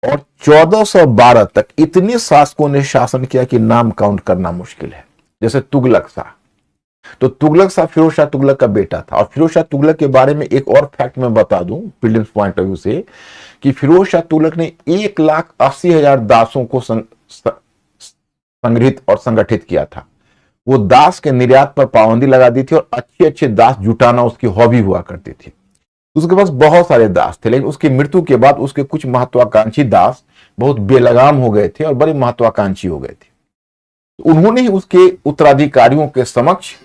और 1412 तक इतने शासकों ने शासन किया कि नाम काउंट करना मुश्किल है। जैसे तुगलक शाह, तो तुगलक शाह फिरोज शाह तुगलक का बेटा था। और फिरोज शाह तुगलक के बारे में एक और फैक्ट मैं बता दूं प्रीलिम्स पॉइंट ऑफ व्यू से, कि फिरोज शाह तुगलक ने 1,80,000 दासों को संग्रहित और संगठित किया था। वो दास के निर्यात पर पाबंदी लगा दी थी और अच्छे अच्छे दास जुटाना उसकी हॉबी हुआ करती थी। उसके पास बहुत सारे दास थे, लेकिन उसकी मृत्यु के बाद उसके कुछ महत्वाकांक्षी दास बहुत बेलगाम हो गए थे और बड़े महत्वाकांक्षी हो गए थे। उन्होंने ही उसके उत्तराधिकारियों के समक्ष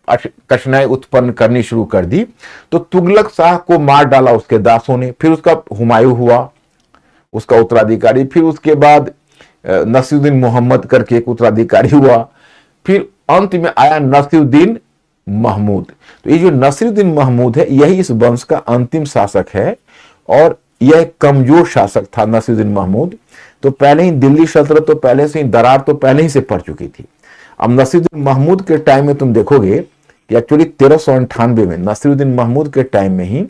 कठिनाई उत्पन्न करनी शुरू कर दी। तो तुगलक शाह को मार डाला उसके दासों ने। फिर उसका हुमायूं हुआ उसका उत्तराधिकारी, फिर उसके बाद नसीरुद्दीन मोहम्मद करके एक उत्तराधिकारी हुआ, फिर अंत में आया नसीरुद्दीन महमूद। तो ये जो नसीरुद्दीन महमूद है, यही इस वंश का अंतिम शासक है, और यह एक कमजोर शासक था नसीरुद्दीन महमूद। तो पहले ही दिल्ली सल्तनत तो पहले से ही दरार तो पहले ही से पड़ चुकी थी। अब नसीरुद्दीन महमूद के टाइम में तुम देखोगे कि एक्चुअली 1398 में नसीरुद्दीन महमूद के टाइम में ही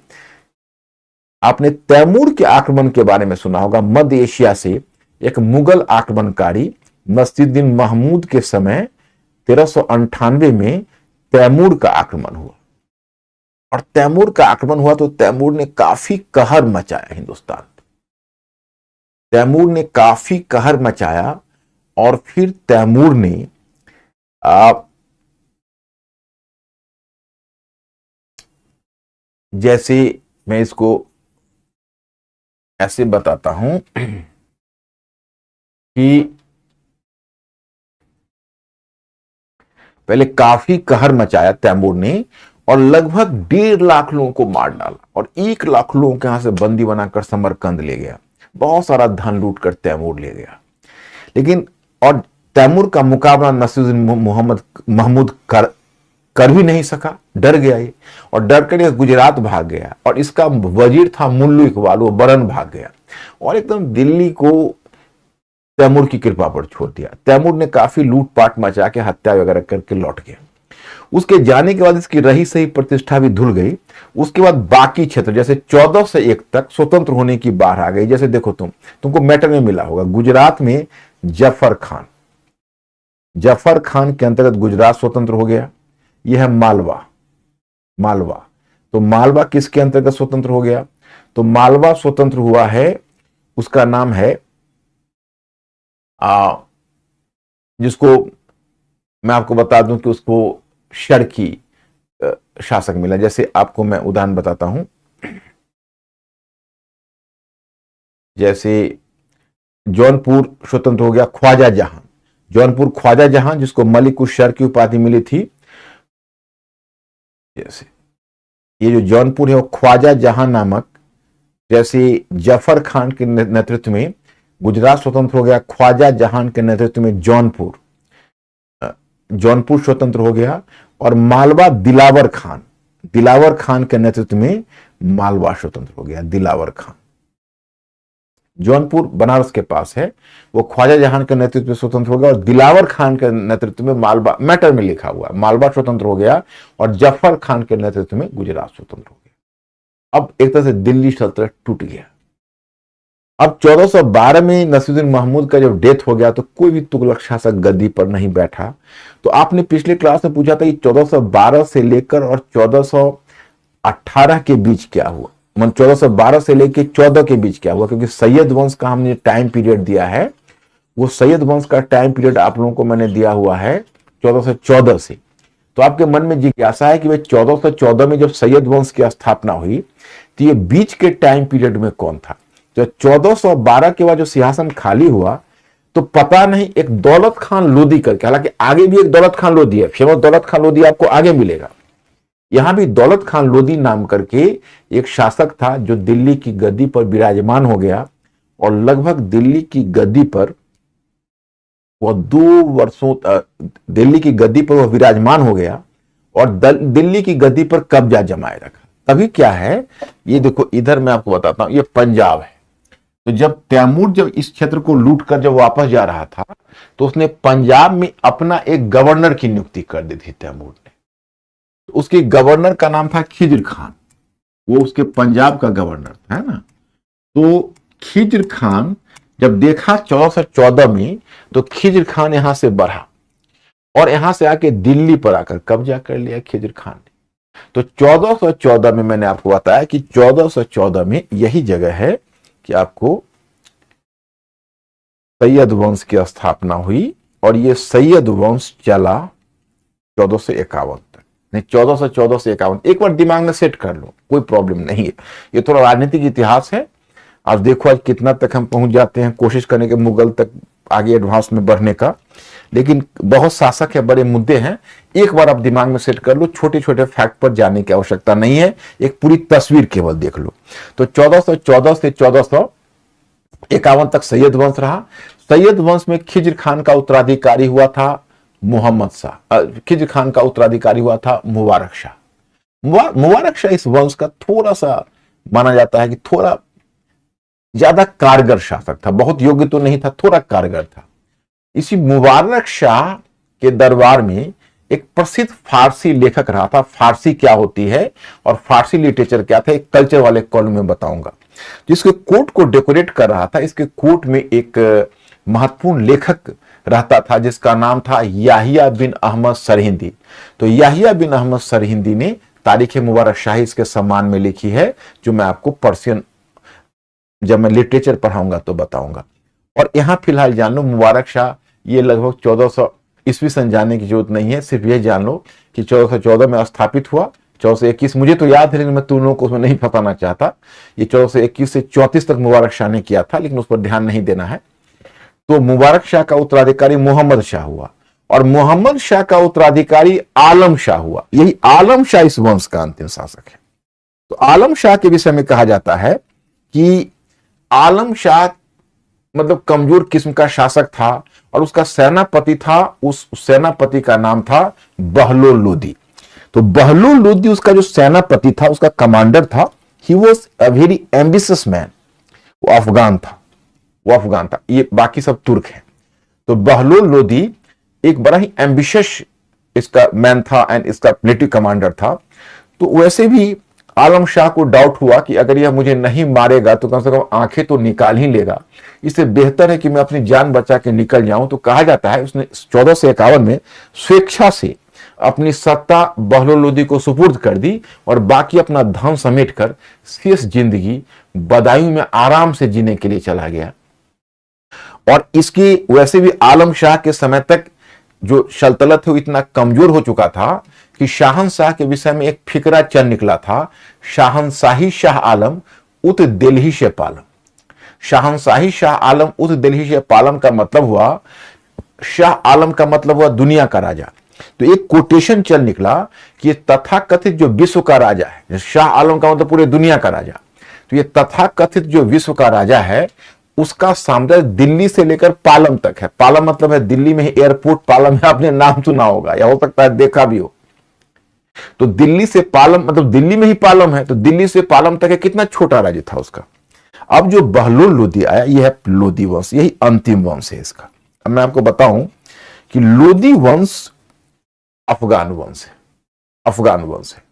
आपने तैमूर के आक्रमण के बारे में सुना होगा। मध्य एशिया से एक मुगल आक्रमणकारी नसीरुद्दीन महमूद के समय 1398 में तैमूर का आक्रमण हुआ, और तैमूर का आक्रमण हुआ तो तैमूर ने काफी कहर मचाया हिंदुस्तान। तैमूर ने काफी कहर मचाया और फिर तैमूर ने जैसे मैं इसको ऐसे बताता हूं कि पहले काफी कहर मचाया तैमूर ने और लगभग 1.5 लाख लोगों को मार डाला और 1 लाख लोगों के यहां से बंदी बनाकर समरकंद ले गया। बहुत सारा धन लूट कर तैमूर ले गया। लेकिन और तैमूर का मुकाबला नसीरुद्दीन महमूद कर भी नहीं सका, डर गया ये, और डर कर गुजरात भाग गया। और इसका वजीर था मुल्लू इकबाल, वो बरन भाग गया और एकदम दिल्ली को तैमूर की कृपा पर छोड़ दिया। तैमूर ने काफी लूटपाट मचा के हत्या वगैरह करके लौट गया। उसके जाने के बाद इसकी रही सही प्रतिष्ठा भी धुल गई। उसके बाद बाकी क्षेत्र जैसे 1401 तक स्वतंत्र होने की बात आ गई। जैसे देखो तुमको मैटर में मिला होगा, गुजरात में जफर खान के अंतर्गत गुजरात स्वतंत्र हो गया। यह है मालवा। तो मालवा किसके अंतर्गत स्वतंत्र हो गया? तो मालवा स्वतंत्र हुआ है, उसका नाम है जिसको मैं आपको बता दूं कि उसको शर्की शासक मिला। जैसे आपको मैं उदाहरण बताता हूं, जैसे जौनपुर स्वतंत्र हो गया ख्वाजा जहां, जौनपुर ख्वाजा जहां जिसको मलिक उश शर की उपाधि मिली थी। जैसे ये जो जौनपुर है वो ख्वाजा जहां नामक, जैसे जफर खान के नेतृत्व में गुजरात स्वतंत्र हो गया, ख्वाजा जहां के नेतृत्व में जौनपुर स्वतंत्र हो गया। और मालवा दिलावर खान के नेतृत्व में मालवा स्वतंत्र हो गया। दिलावर खान जौनपुर बनारस के पास है, वो ख्वाजा जहां के नेतृत्व में स्वतंत्र हो गया और दिलावर खान के नेतृत्व में मालवा, मैटर में लिखा हुआ मालवा स्वतंत्र हो गया और जफर खान के नेतृत्व में गुजरात स्वतंत्र हो गया। अब एक तरह से दिल्ली सल्तनत टूट गया। अब 1412 में नसीरुद्दीन महमूद का जब डेथ हो गया तो कोई भी तुगलक शासक गद्दी पर नहीं बैठा। तो आपने पिछले क्लास में पूछा था कि 1412 से लेकर और 1418 के बीच क्या हुआ, 1412 से लेकर 14 के बीच क्या हुआ, क्योंकि सैयद वंश का हमने टाइम पीरियड दिया है। वो सैयद वंश का टाइम पीरियड आप लोगों को मैंने दिया हुआ है 1414 से। तो आपके मन में जिज्ञासा है कि भाई 1414 में जब सैयद वंश की स्थापना हुई तो ये बीच के टाइम पीरियड में कौन था? जो 1412 के बाद जो सिंहासन खाली हुआ तो पता नहीं एक दौलत खान लोदी करके, हालांकि आगे भी एक दौलत खान लोदी है, फेमस दौलत खान लोदी आपको आगे मिलेगा। यहां भी दौलत खान लोदी नाम करके एक शासक था जो दिल्ली की गद्दी पर विराजमान हो गया और लगभग दिल्ली की गद्दी पर वह 2 वर्षों दिल्ली की गद्दी पर वह विराजमान हो गया और दिल्ली की गद्दी पर कब्जा जमाए रखा। तभी क्या है, ये देखो इधर मैं आपको बताता हूं, ये पंजाब है। तो जब तैमूर जब इस क्षेत्र को लूट कर जब वापस जा रहा था तो उसने पंजाब में अपना एक गवर्नर की नियुक्ति कर दी थी तैमूर ने। तो उसके गवर्नर का नाम था खिज्र खान, वो उसके पंजाब का गवर्नर था, है ना। तो खिज्र खान जब देखा 1414 में तो खिज्र खान यहां से बढ़ा और यहां से आके दिल्ली पर आकर कब्जा कर लिया खिज्र खान ने। तो 1414 में मैंने आपको बताया कि 1414 में यही जगह है कि आपको सैयद वंश की स्थापना हुई और ये सैयद वंश चला 1451 तक। नहीं, 1414 से 51। एक बार दिमाग में सेट कर लो, कोई प्रॉब्लम नहीं है। ये थोड़ा राजनीतिक इतिहास है। आज देखो आज कितना तक हम पहुंच जाते हैं, कोशिश करने के मुगल तक आगे एडवांस में बढ़ने का, लेकिन बहुत शासक है, बड़े मुद्दे हैं। एक बार आप दिमाग में सेट कर लो, छोटे छोटे फैक्ट पर जाने की आवश्यकता नहीं है, एक पूरी तस्वीर केवल देख लो। तो 1414 से 1451 तक सैयद वंश रहा। सैयद वंश में खिज्र खान का उत्तराधिकारी हुआ था मोहम्मद शाह, खिज्र खान का उत्तराधिकारी हुआ था मुबारक शाह। मुबारक शाह इस वंश का थोड़ा सा माना जाता है कि थोड़ा ज्यादा कारगर शासक था, बहुत योग्य तो नहीं था, थोड़ा कारगर था। इसी मुबारक शाह के दरबार में एक प्रसिद्ध फारसी लेखक रहा था। फारसी क्या होती है और फारसी लिटरेचर क्या था, एक कल्चर वाले कॉलम में बताऊंगा। जिसके कोर्ट को डेकोरेट कर रहा था, इसके कोर्ट में एक महत्वपूर्ण लेखक रहता था जिसका नाम था याहिया बिन अहमद सरहिंदी। तो याहिया बिन अहमद सरहिंदी ने तारीख मुबारक शाही इसके सम्मान में लिखी है, जो मैं आपको पर्शियन जब मैं लिटरेचर पढ़ाऊंगा तो बताऊंगा। और यहां फिलहाल जान लो मुबारक शाह ये लगभग 1400 ईस्वी सन जानने की जरूरत नहीं है, सिर्फ ये जान लो कि 1414 में स्थापित हुआ। 1421 मुझे तो याद है लेकिन मैं तुम लोगों को उसमें नहीं फंसाना चाहता। ये 1421 से 34 तक मुबारक शाह ने किया था, लेकिन उस पर ध्यान नहीं देना है। तो मुबारक शाह का उत्तराधिकारी मोहम्मद शाह हुआ और मोहम्मद शाह का उत्तराधिकारी आलम शाह हुआ। यही आलम शाह इस वंश का अंतिम शासक है। तो आलम शाह के विषय में कहा जाता है कि आलम शाह मतलब कमजोर किस्म का शासक था और उसका सेनापति था, उस सेनापति का नाम था बहलोल लोदी। तो बहलोल लोदी उसका जो सेनापति था, उसका कमांडर था। He was a very ambitious man. वो अफगान था, ये बाकी सब तुर्क हैं। तो बहलोल लोदी एक बड़ा ही एम्बिशियस इसका मैन था एंड इसका मिलिट्री कमांडर था। तो वैसे भी आलम शाह को डाउट हुआ कि अगर यह मुझे नहीं मारेगा तो कम से कम आंखें तो निकाल ही लेगा, इससे बेहतर है कि मैं अपनी जान बचा के निकल जाऊं। तो कहा जाता है उसने 1451 में स्वेच्छा से अपनी सत्ता बहलोल लोदी को सुपुर्द कर दी और बाकी अपना धन समेटकर शेष जिंदगी बदायूं में आराम से जीने के लिए चला गया। और इसकी वैसे भी आलम शाह के समय तक जो सल्तनत है वो इतना कमजोर हो चुका था कि शाहनशाह के विषय में एक फिकरा चल निकला था, शाहनशाही शाह आलम उत दिल्ही से पालम। शाहनशाही शाह आलम उत दिल्ही से पालम का मतलब हुआ, शाह आलम का मतलब हुआ दुनिया का राजा। तो एक कोटेशन चल निकला कि ये तथाकथित जो विश्व का राजा है, शाह आलम का मतलब पूरे दुनिया का राजा, तो ये तथाकथित जो विश्व का राजा है उसका साम्राज्य दिल्ली से लेकर पालम तक है। पालम मतलब है दिल्ली में ही एयरपोर्ट पालम है, आपने नाम सुना होगा या हो सकता है देखा भी हो। तो दिल्ली से पालम मतलब दिल्ली में ही पालम है, तो दिल्ली से पालम तक है, कितना छोटा राज्य था उसका। अब जो बहलोल लोदी आया, यह है लोदी वंश, यही अंतिम वंश है इसका। अब मैं आपको बताऊं कि लोदी वंश अफगान वंश है।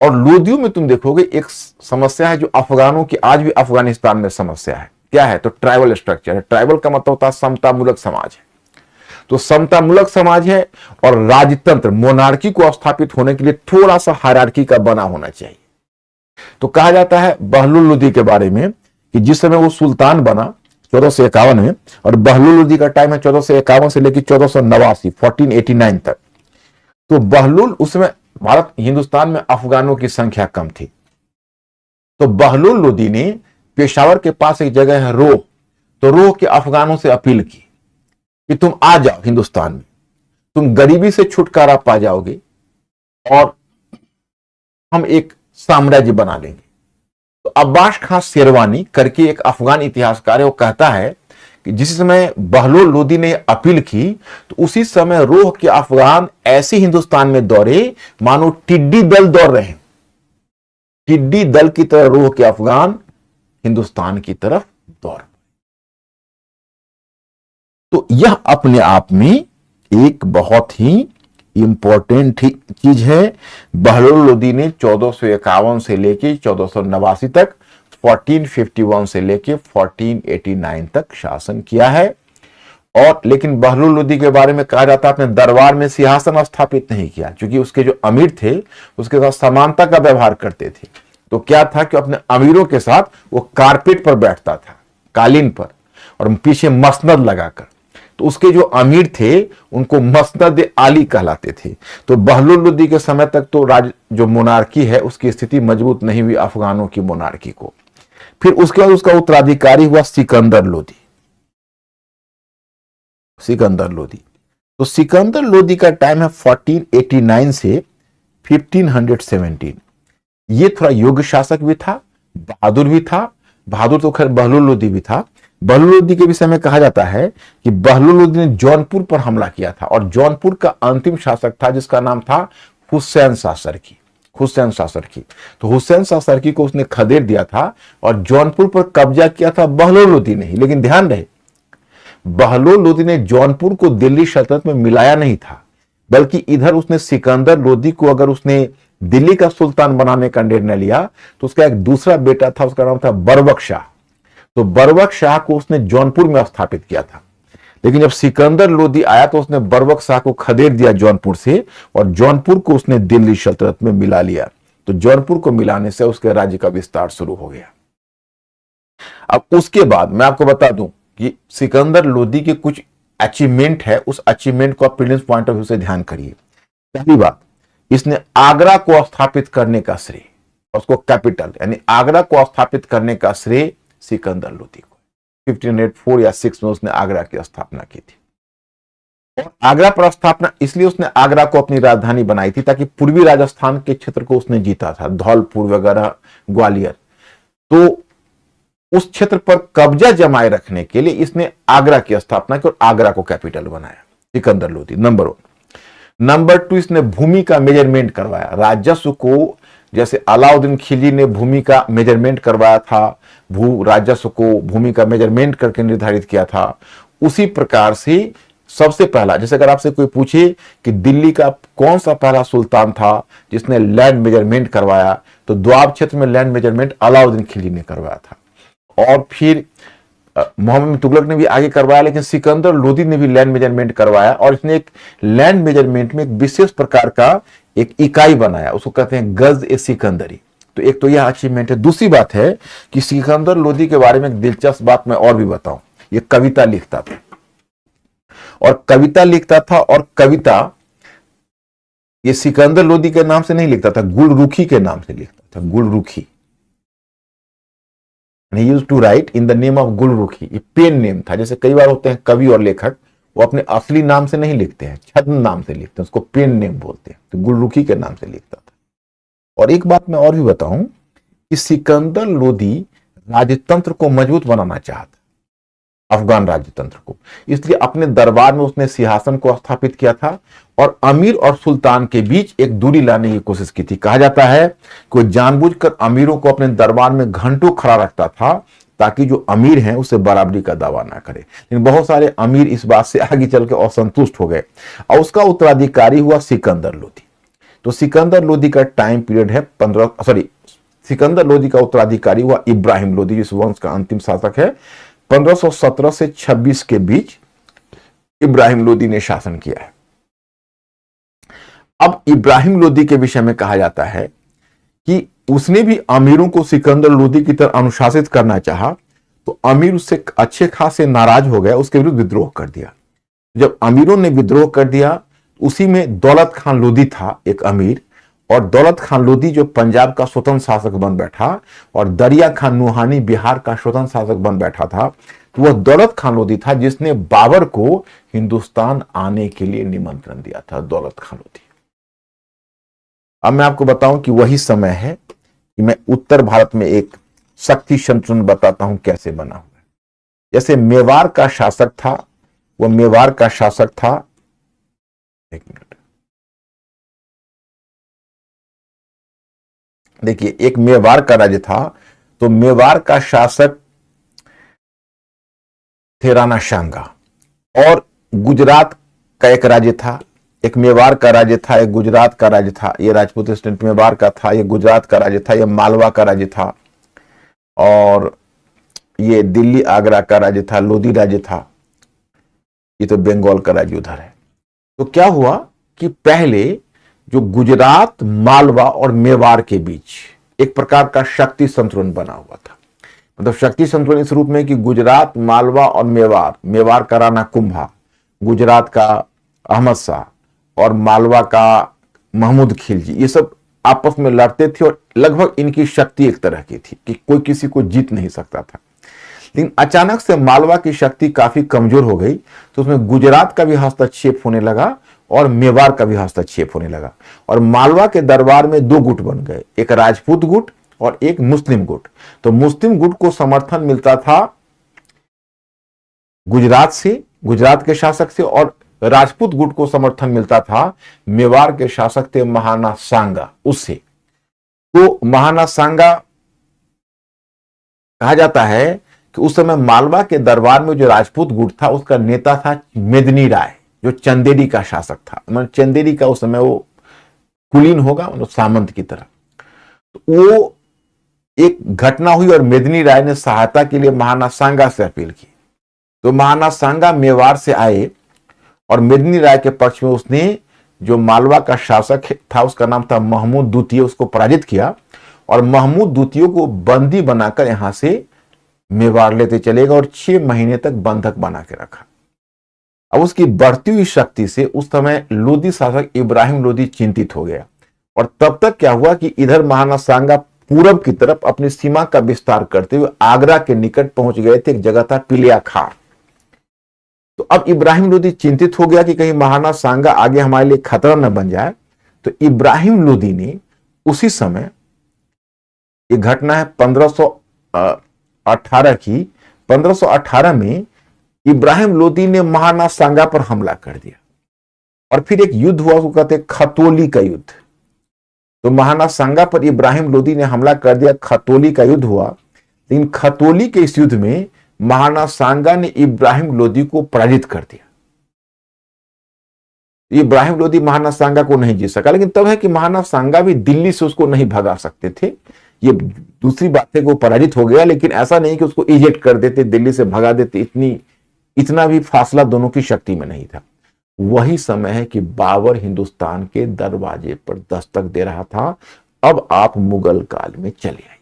और लोदियों में तुम देखोगे एक समस्या है जो अफगानों की आज भी अफगानिस्तान में समस्या है। क्या है? तो ट्राइबल स्ट्रक्चर है। ट्राइबल का मतलब होता है समतामूलक समाज है। तो समतामूलक समाज है और राजतंत्र मोनार्की को स्थापित होने के लिए थोड़ा सा हायरार्की का बना होना चाहिए। तो कहा जाता है बहलोल लोदी के बारे में कि जिस समय वो सुल्तान बना 1451 में, और बहलोल लोदी का टाइम है 1451 से लेकर 1489 1489 तक। तो बहलोल उस समय भारत हिंदुस्तान में अफगानों की संख्या कम थी। तो बहलोल लोदी ने पेशावर के पास एक जगह है रोह, तो रोह के अफगानों से अपील की कि तुम आ जाओ हिंदुस्तान में, तुम गरीबी से छुटकारा पा जाओगे और हम एक साम्राज्य बना लेंगे। तो अब्बास खां शेरवानी करके एक अफगान इतिहासकार है, वो कहता है कि जिस समय बहलोल लोदी ने अपील की तो उसी समय रोह के अफगान ऐसे हिंदुस्तान में दौड़े मानो टिड्डी दल दौड़ रहे हैं। टिड्डी दल की तरह रोह के अफगान हिंदुस्तान की तरफ दौड़। तो यह अपने आप में एक बहुत ही इंपॉर्टेंट चीज है। बहलोल लोदी ने 1451 से लेके 1489 तक, 1451 से लेके 1489 तक शासन किया है। और लेकिन बहलोल लोदी के बारे में कहा जाता है अपने दरबार में सिंहासन स्थापित नहीं किया, क्योंकि उसके जो अमीर थे उसके साथ समानता का व्यवहार करते थे। तो क्या था कि अपने अमीरों के साथ वो कारपेट पर बैठता था, कालीन पर, और पीछे मसनद लगाकर। तो उसके जो अमीर थे उनको मसनद आली कहलाते थे। तो बहलोल लोदी के समय तक तो जो मोनार्की है उसकी स्थिति मजबूत नहीं हुई अफगानों की मोनार्की को। फिर उसके बाद उसका उत्तराधिकारी हुआ सिकंदर लोदी। तो सिकंदर लोदी का टाइम है 1489 से 1517। ये थोड़ा योग्य शासक भी था, बहादुर भी था। बहादुर तो खैर बहलोल लोदी भी था। बहलोल लोदी के विषय में कहा जाता है कि बहलोल लोदी ने जौनपुर पर हमला किया था और जौनपुर का अंतिम शासक था जिसका नाम था हुसैन शाह सरकी। तो हुसैन शाह सरकी को उसने खदेड़ दिया था और जौनपुर पर कब्जा किया था बहलोल लोदी ने ही। लेकिन ध्यान रहे, बहलोल लोदी ने जौनपुर को दिल्ली सल्तनत में मिलाया नहीं था, बल्कि इधर उसने सिकंदर लोदी को अगर उसने दिल्ली का सुल्तान बनाने का निर्णय लिया तो उसका एक दूसरा बेटा था, उसका नाम था बरबक शाह। तो बरबक शाह को उसने जौनपुर में स्थापित किया था, लेकिन जब सिकंदर लोदी आया तो उसने बरबक शाह को खदेड़ दिया जौनपुर से, और जौनपुर को उसने दिल्ली सल्तनत में मिला लिया। तो जौनपुर को मिलाने से उसके राज्य का विस्तार शुरू हो गया। अब उसके बाद मैं आपको बता दूं कि सिकंदर लोदी के कुछ अचीवमेंट है, उस अचीवमेंट को आप प्रीलिम्स पॉइंट ऑफ व्यू से ध्यान करिए। पहली बात, इसने आगरा को स्थापित करने का श्रेय, उसको कैपिटल यानी आगरा को स्थापित करने का श्रेय सिकंदर लोदी को। 1504 या 6 में उसने आगरा की स्थापना की थी। और आगरा पर स्थापना इसलिए उसने आगरा को अपनी राजधानी बनाई थी ताकि पूर्वी राजस्थान के क्षेत्र को उसने जीता था, धौलपुर वगैरह, ग्वालियर। तो उस क्षेत्र पर कब्जा जमाए रखने के लिए इसने आगरा की स्थापना की और आगरा को कैपिटल बनाया सिकंदर लोदी, नंबर 1। नंबर 2, इसने भूमि का मेजरमेंट करवाया। राजस्व को जैसे अलाउद्दीन खिलजी ने भूमि का मेजरमेंट करवाया था, भू राजस्व को भूमि का मेजरमेंट करके निर्धारित किया था, उसी प्रकार से सबसे पहला, जैसे अगर आपसे कोई पूछे कि दिल्ली का कौन सा पहला सुल्तान था जिसने लैंड मेजरमेंट करवाया, तो दोआब क्षेत्र में लैंड मेजरमेंट अलाउद्दीन खिलजी ने करवाया था। और फिर मोहम्मद तुगलक ने भी आगे करवाया, लेकिन सिकंदर लोदी ने भी लैंड मेजरमेंट करवाया। और इसने एक लैंड मेजरमेंट में एक विशेष प्रकार का एक इकाई बनाया, उसको कहते हैं गज ए सिकंदरी। तो एक तो यह अचीवमेंट है। दूसरी बात है कि सिकंदर लोदी के बारे में एक दिलचस्प बात मैं और भी बताऊं, ये कविता लिखता था, और कविता ये सिकंदर लोदी के नाम से नहीं लिखता था, गुलरुखी के नाम से लिखता था, Gulrukhi. He used to write in the name of Gulrukhi. ये पेन नेम था। जैसे कई बार होते हैं कवि और लेखक, वो अपने असली नाम से नहीं लिखते हैं, छद्म नाम से लिखते हैं, उसको पेन नेम बोलते हैं। तो गुलरुखी के नाम से लिखता था। और एक बात मैं और भी बताऊं कि सिकंदर लोदी राजतंत्र को मजबूत बनाना चाहता, अफगान राजतंत्र को, इसलिए अपने दरबार में उसने सिंहासन को स्थापित किया था और अमीर और सुल्तान के बीच एक दूरी लाने की कोशिश की थी। कहा जाता है कि वो जानबूझकर अमीरों को अपने दरबार में घंटों खड़ा रखता था ताकि जो अमीर हैं उससे बराबरी का दावा ना करे। लेकिन बहुत सारे अमीर इस बात से आगे चल के असंतुष्ट हो गए और उसका उत्तराधिकारी हुआ सिकंदर लोदी। तो सिकंदर लोदी का टाइम पीरियड है सिकंदर लोदी का उत्तराधिकारी हुआ इब्राहिम लोदी, जिस वंश का अंतिम शासक है। 1517 से 26 के बीच इब्राहिम लोदी ने शासन किया है। अब इब्राहिम लोदी के विषय में कहा जाता है कि उसने भी अमीरों को सिकंदर लोदी की तरह अनुशासित करना चाहा, तो अमीर उससे अच्छे खासे नाराज हो गए, उसके विरुद्ध विद्रोह कर दिया। जब अमीरों ने विद्रोह कर दिया, उसी में दौलत खान लोदी था एक अमीर, और दौलत खान लोदी जो पंजाब का स्वतंत्र शासक बन बैठा और दरिया खान नुहानी बिहार का स्वतंत्र शासक बन बैठा था। तो वह दौलत खान लोदी था जिसने बाबर को हिंदुस्तान आने के लिए निमंत्रण दिया था, दौलत खान लोदी। अब मैं आपको बताऊं कि वही समय है कि मैं उत्तर भारत में एक शक्ति संतुलन बताता हूं कैसे बना हुआ है। जैसे मेवाड़ का शासक था, वह मेवाड़ का शासक था, एक मिनट देखिए, एक मेवाड़ का राज्य था। तो मेवाड़ का शासक थे राणा सांगा, और गुजरात का एक राज्य था, एक मेवाड़ का राज्य था, एक गुजरात का राज्य था। ये राजपूत स्टेट मेवाड़ का था, ये गुजरात का राज्य था, ये मालवा का राज्य था, और ये दिल्ली आगरा का राज्य था, लोधी राज्य था। ये तो बंगाल का राज्य उधर है। तो क्या हुआ कि पहले जो गुजरात, मालवा और मेवाड़ के बीच एक प्रकार का शक्ति संतुलन बना हुआ था। मतलब शक्ति संतुलन इस रूप में कि गुजरात, मालवा और मेवाड़ का राणा कुंभा, गुजरात का अहमद शाह और मालवा का महमूद खिलजी, ये सब आपस में लड़ते थे और लगभग इनकी शक्ति एक तरह की थी कि कोई किसी को जीत नहीं सकता था। लेकिन अचानक से मालवा की शक्ति काफी कमजोर हो गई, तो उसमें गुजरात का भी हस्तक्षेप होने लगा और मेवाड़ का भी हस्तक्षेप होने लगा, और मालवा के दरबार में दो गुट बन गए, एक राजपूत गुट और एक मुस्लिम गुट। तो मुस्लिम गुट को समर्थन मिलता था गुजरात से, गुजरात के शासक से, और राजपूत गुट को समर्थन मिलता था मेवाड़ के शासक थे महाना सांगा, उससे। तो महाना सांगा कहा जाता है कि उस समय मालवा के दरबार में जो राजपूत गुट था उसका नेता था मेदिनी राय। जो चंदेरी का शासक था, मतलब चंदेरी का उस समय वो कुलीन होगा, मतलब सामंत की तरह। तो वो एक घटना हुई और मेदिनी राय ने सहायता के लिए महाना सांगा से अपील की। तो महाना सांगा मेवाड़ से आए और मेदिनी राय के पक्ष में उसने जो मालवा का शासक था, उसका नाम था महमूद द्वितीय, उसको पराजित किया और महमूद द्वितीय को बंदी बनाकर यहां से मेवाड़ लेते चलेगा और 6 महीने तक बंधक बना के रखा। अब उसकी बढ़ती हुई शक्ति से उस समय लोदी शासक इब्राहिम लोदी चिंतित हो गया और तब तक क्या हुआ कि इधर महाना सांगा पूरब की तरफ अपनी सीमा का विस्तार करते हुए आगरा के निकट पहुंच गए थे। एक जगह था पिलिया खार। तो अब इब्राहिम लोदी चिंतित हो गया कि कहीं महाना सांगा आगे हमारे लिए खतरा न बन जाए। तो इब्राहिम लोदी ने उसी समय, ये घटना है 1518 की, 1518 में इब्राहिम लोदी ने महाना सांगा पर हमला कर दिया और फिर एक युद्ध हुआ, उसको कहते हैं खतोली का युद्ध। तो महाना सांगा पर इब्राहिम लोदी ने हमला कर दिया, खतोली का युद्ध हुआ। लेकिन खतोली के इस युद्ध में महाना सांगा ने इब्राहिम लोदी को पराजित कर दिया। इब्राहिम लोदी महाना सांगा को नहीं जीत सका, लेकिन तब है कि महाना सांगा भी दिल्ली से उसको नहीं भगा सकते थे। ये दूसरी बात है कि वो पराजित हो गया, लेकिन ऐसा नहीं कि उसको इजेक्ट कर देते, दिल्ली से भगा देते, इतना भी फासला दोनों की शक्ति में नहीं था। वही समय है कि बाबर हिंदुस्तान के दरवाजे पर दस्तक दे रहा था। अब आप मुगल काल में चले आइए,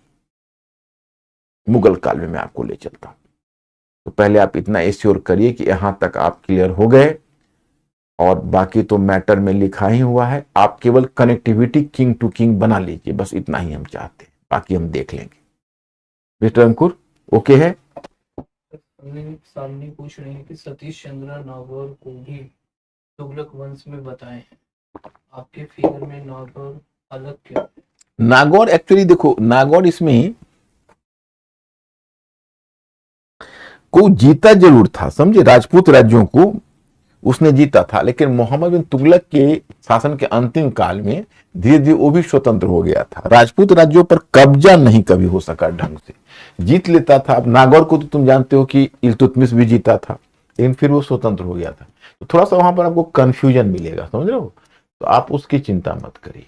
मुगल काल में मैं आपको ले चलता हूं। तो पहले आप इतना एश्योर करिए कि यहां तक आप क्लियर हो गए और बाकी तो मैटर में लिखा ही हुआ है। आप केवल कनेक्टिविटी किंग टू किंग बना लीजिए, बस इतना ही हम चाहते हैं, बाकी हम देख लेंगे। मिस्टर अंकुर ओके है? सामने पूछ रहे हैं कि सतीश चंद्र नागौर को भी तुगलक वंश में बताए हैं। आपके फिगर में नागौर अलग क्यों है? नागौर एक्चुअली देखो, नागौर इसमें को जीता जरूर था, समझे, राजपूत राज्यों को उसने जीता था, लेकिन मोहम्मद बिन तुगलक के शासन के अंतिम काल में धीरे धीरे वो भी स्वतंत्र हो गया था। राजपूत राज्यों पर कब्जा नहीं कभी हो सका ढंग से, जीत लेता था। अब नागौर को तो तुम जानते हो कि इल्तुतमिश भी जीता था, लेकिन फिर वो स्वतंत्र हो गया था। तो थोड़ा सा वहां पर आपको कंफ्यूजन मिलेगा, समझ रहे हो, तो आप उसकी चिंता मत करिए।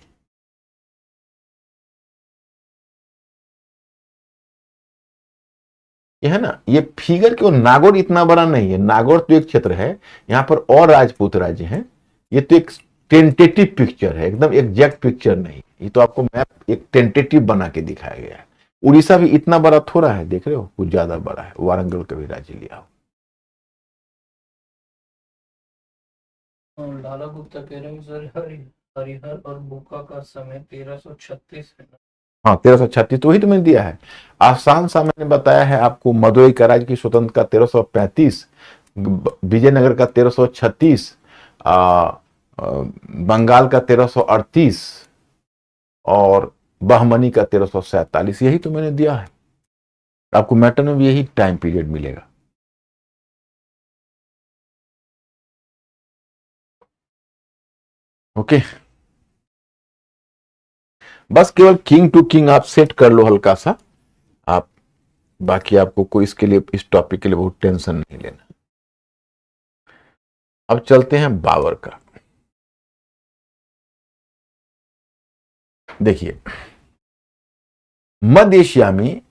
ये है ना, ये फिगर क्यों, नागौर इतना बड़ा नहीं है, नागौर तो एक क्षेत्र है, यहाँ पर और राजपूत राज्य हैं। ये तो एक टेंटेटिव पिक्चर है, एकदम एग्जैक्ट पिक्चर नहीं। ये तो आपको मैप एक टेंटेटिव बना के दिखाया गया है। उड़ीसा भी इतना बड़ा थोड़ा है, देख रहे हो, कुछ ज्यादा बड़ा है। वारंगल का भी राज्य लिया हो। लाला गुप्ता कह रहे हैं सर, हरिहर और बुका का समय 1336 है। हाँ 1336, तो वही तो मैंने दिया है। आसान सा मैंने बताया है आपको, मदुरई का राज्य की स्वतंत्र का 1335, विजयनगर का 1336, बंगाल का 1338 और बहमनी का 1347, यही तो मैंने दिया है। आपको मैटर में भी यही टाइम पीरियड मिलेगा। ओके, बस केवल किंग टू किंग आप सेट कर लो हल्का सा, आप बाकी आपको कोई इसके लिए, इस टॉपिक के लिए बहुत टेंशन नहीं लेना। अब चलते हैं बाबर का। देखिए, मध्य एशिया में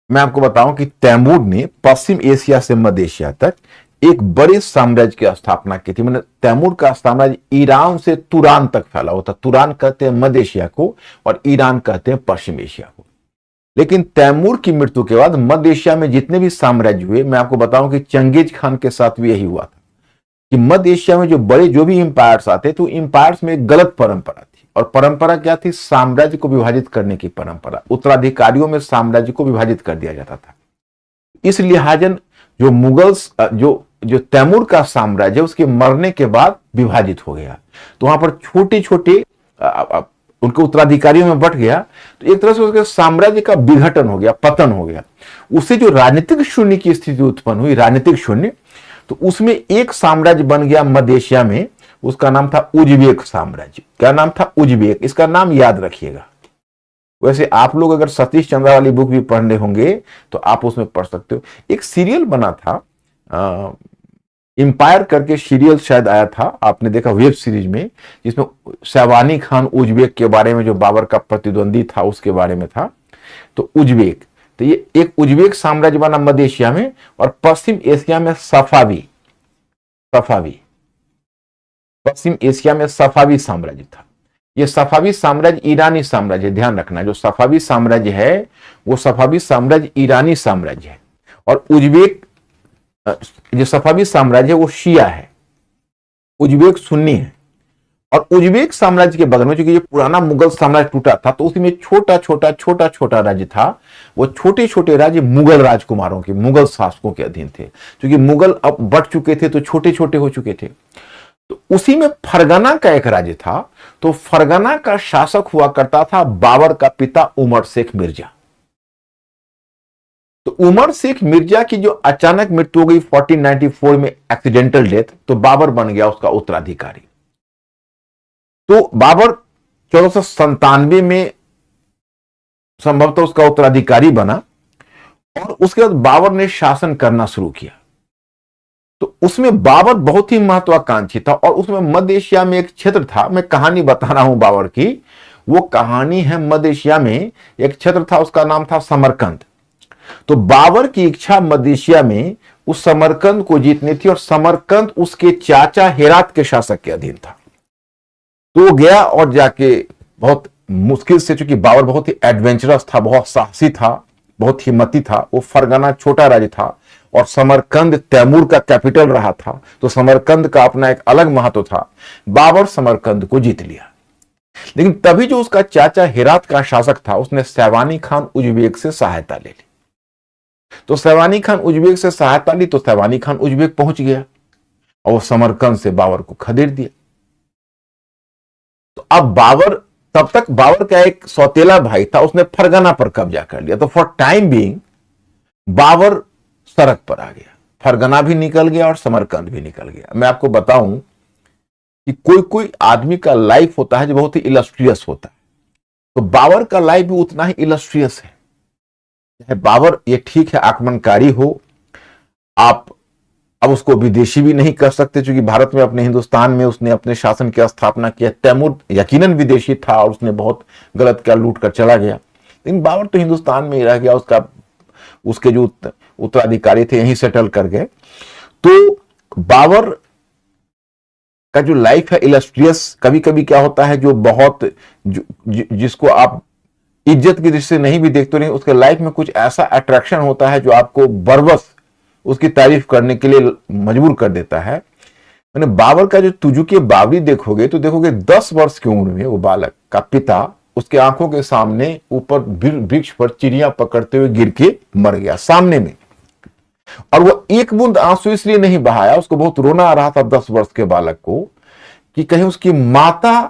मैं आपको बताऊं कि तैमूर ने पश्चिम एशिया से मध्य एशिया तक एक बड़े साम्राज्य की स्थापना की थी। मैंने तैमूर का साम्राज्य ईरान से तुरान तक फैला होता। तुरान कहते हैं मध्य एशिया को और ईरान कहते हैं पश्चिम एशिया को। लेकिन तैमूर की मृत्यु के बाद मध्य एशिया में जितने भी साम्राज्य हुए, मैं आपको बताऊं कि चंगेज खान के साथ भी यही हुआ था कि मध्य एशिया में जो भी इंपायर्स आते तो इंपायर्स में एक गलत परंपरा थी। और परंपरा क्या थी? साम्राज्य को विभाजित करने की परंपरा। उत्तराधिकारियों में साम्राज्य को विभाजित कर दिया जाता था। इस लिहाजन जो मुगल्स जो तैमूर का साम्राज्य उसके मरने के बाद विभाजित हो गया, तो वहां पर छोटे छोटे उनके उत्तराधिकारियों में बंट गया। तो एक तरह से उसके साम्राज्य का विघटन हो गया, पतन हो गया। उससे जो राजनीतिक शून्य की स्थिति उत्पन्न हुई, राजनीतिक शून्य, तो उसमें एक साम्राज्य बन गया मध्य एशिया में, उसका नाम था उज्बेक साम्राज्य। क्या नाम था? उज्बेक। इसका नाम याद रखिएगा। वैसे आप लोग अगर सतीश चंद्र वाली बुक भी पढ़ने होंगे तो आप उसमें पढ़ सकते हो। एक सीरियल बना था एम्पायर करके सीरियल शायद आया था, आपने देखा वेब सीरीज में, जिसमें शैवानी खान उज्बेक के बारे में, जो बाबर का प्रतिद्वंदी था उसके बारे में था। तो उज्बेक, तो ये एक उज्बेक साम्राज्य बना मध्य एशिया में, और पश्चिम एशिया में सफावी सफावी पश्चिम एशिया में सफावी साम्राज्य था। ये सफावी साम्राज्य ईरानी साम्राज्य, ध्यान रखना, जो सफावी साम्राज्य है वो सफावी साम्राज्य ईरानी साम्राज्य है, और उज्बेक जो सफावी साम्राज्य है वो शिया है, उज्बेक सुन्नी है। और उज्बेक साम्राज्य के बगल में, क्योंकि ये पुराना मुगल साम्राज्य टूटा था, तो उसमें छोटा छोटा राज्य था। वो छोटे छोटे राज्य मुगल राजकुमारों के, मुगल शासकों के अधीन थे। क्योंकि मुगल अब बढ़ चुके थे तो छोटे छोटे हो चुके थे। तो उसी में फरगना का एक राज्य था। तो फरगना का शासक हुआ करता था बाबर का पिता उमर शेख मिर्जा। तो उमर शेख मिर्जा की जो अचानक मृत्यु हो गई 1494 में, एक्सीडेंटल डेथ, तो बाबर बन गया उसका उत्तराधिकारी। तो बाबर 1497 में संभवतः उसका उत्तराधिकारी बना, और उसके बाद बाबर ने शासन करना शुरू किया। तो उसमें बाबर बहुत ही महत्वाकांक्षी था, और उसमें मध्य एशिया में एक क्षेत्र था, मैं कहानी बता रहा हूं बाबर की, वो कहानी है मध्य एशिया में एक क्षेत्र था, उसका नाम था समरकंद। तो बाबर की इच्छा मध्य एशिया में उस समरकंद को जीतनी थी, और समरकंद उसके चाचा हेरात के शासक के अधीन था। तो वो गया और जाके बहुत मुश्किल से, चूंकि बाबर बहुत ही एडवेंचरस था, बहुत साहसी था, बहुत हिम्मती था, वो फरगना छोटा राज्य था, और समरकंद तैमूर का कैपिटल रहा था, तो समरकंद का अपना एक अलग महत्व था। बाबर समरकंद को जीत लिया। लेकिन तभी जो उसका चाचा हेरात का शासक था, उसने सैवानी खान उज्बेक से सहायता ले ली। तो सैवानी खान उज्बेक से सहायता ली, तो सैवानी खान उज्बेक पहुंच गया, और वो समरकंद से बाबर को खदेड़ दिया। तो अब बाबर, तब तक बाबर का एक सौतेला भाई था, उसने फरगना पर कब्जा कर लिया। तो फॉर टाइम बीइंग बाबर सड़क पर आ गया, फरगना भी निकल गया और समरकंद भी निकल गया। मैं आपको बताऊं कि कोई कोई आदमी का लाइफ होता है जो बहुत ही इलस्ट्रियस होता है, तो बाबर का लाइफ भी उतना ही इलस्ट्रियस है। चाहे बाबर, ये ठीक है आक्रमणकारी हो, आप अब उसको विदेशी भी नहीं कर सकते, क्योंकि भारत में, अपने हिंदुस्तान में उसने अपने शासन की स्थापना किया। तैमूर यकीनन विदेशी था, और उसने बहुत गलत क्या लूट कर चला गया, लेकिन बाबर तो हिंदुस्तान में ही रह गया, उसके जो उत्तराधिकारी थे यहीं सेटल कर गए। तो बाबर का जो लाइफ है इलस्ट्रियस, कभी कभी क्या होता है, जो बहुत जिसको आप इज्जत की दृष्टि से नहीं भी देखते, नहीं, उसके लाइफ में कुछ ऐसा अट्रैक्शन होता है जो आपको बरबस उसकी तारीफ करने के लिए मजबूर कर देता है। मैंने बाबर का जो तुजुके बावरी देखोगे, तो देखोगे 10 वर्ष की उम्र में वो बालक का पिता उसके आंखों के सामने ऊपर वृक्ष पर चिड़िया पकड़ते हुए गिर के मर गया सामने में, और वो एक बूंद आंसू इसलिए नहीं बहाया, उसको बहुत रोना आ रहा था 10 वर्ष के बालक को, कि कहीं उसकी माता,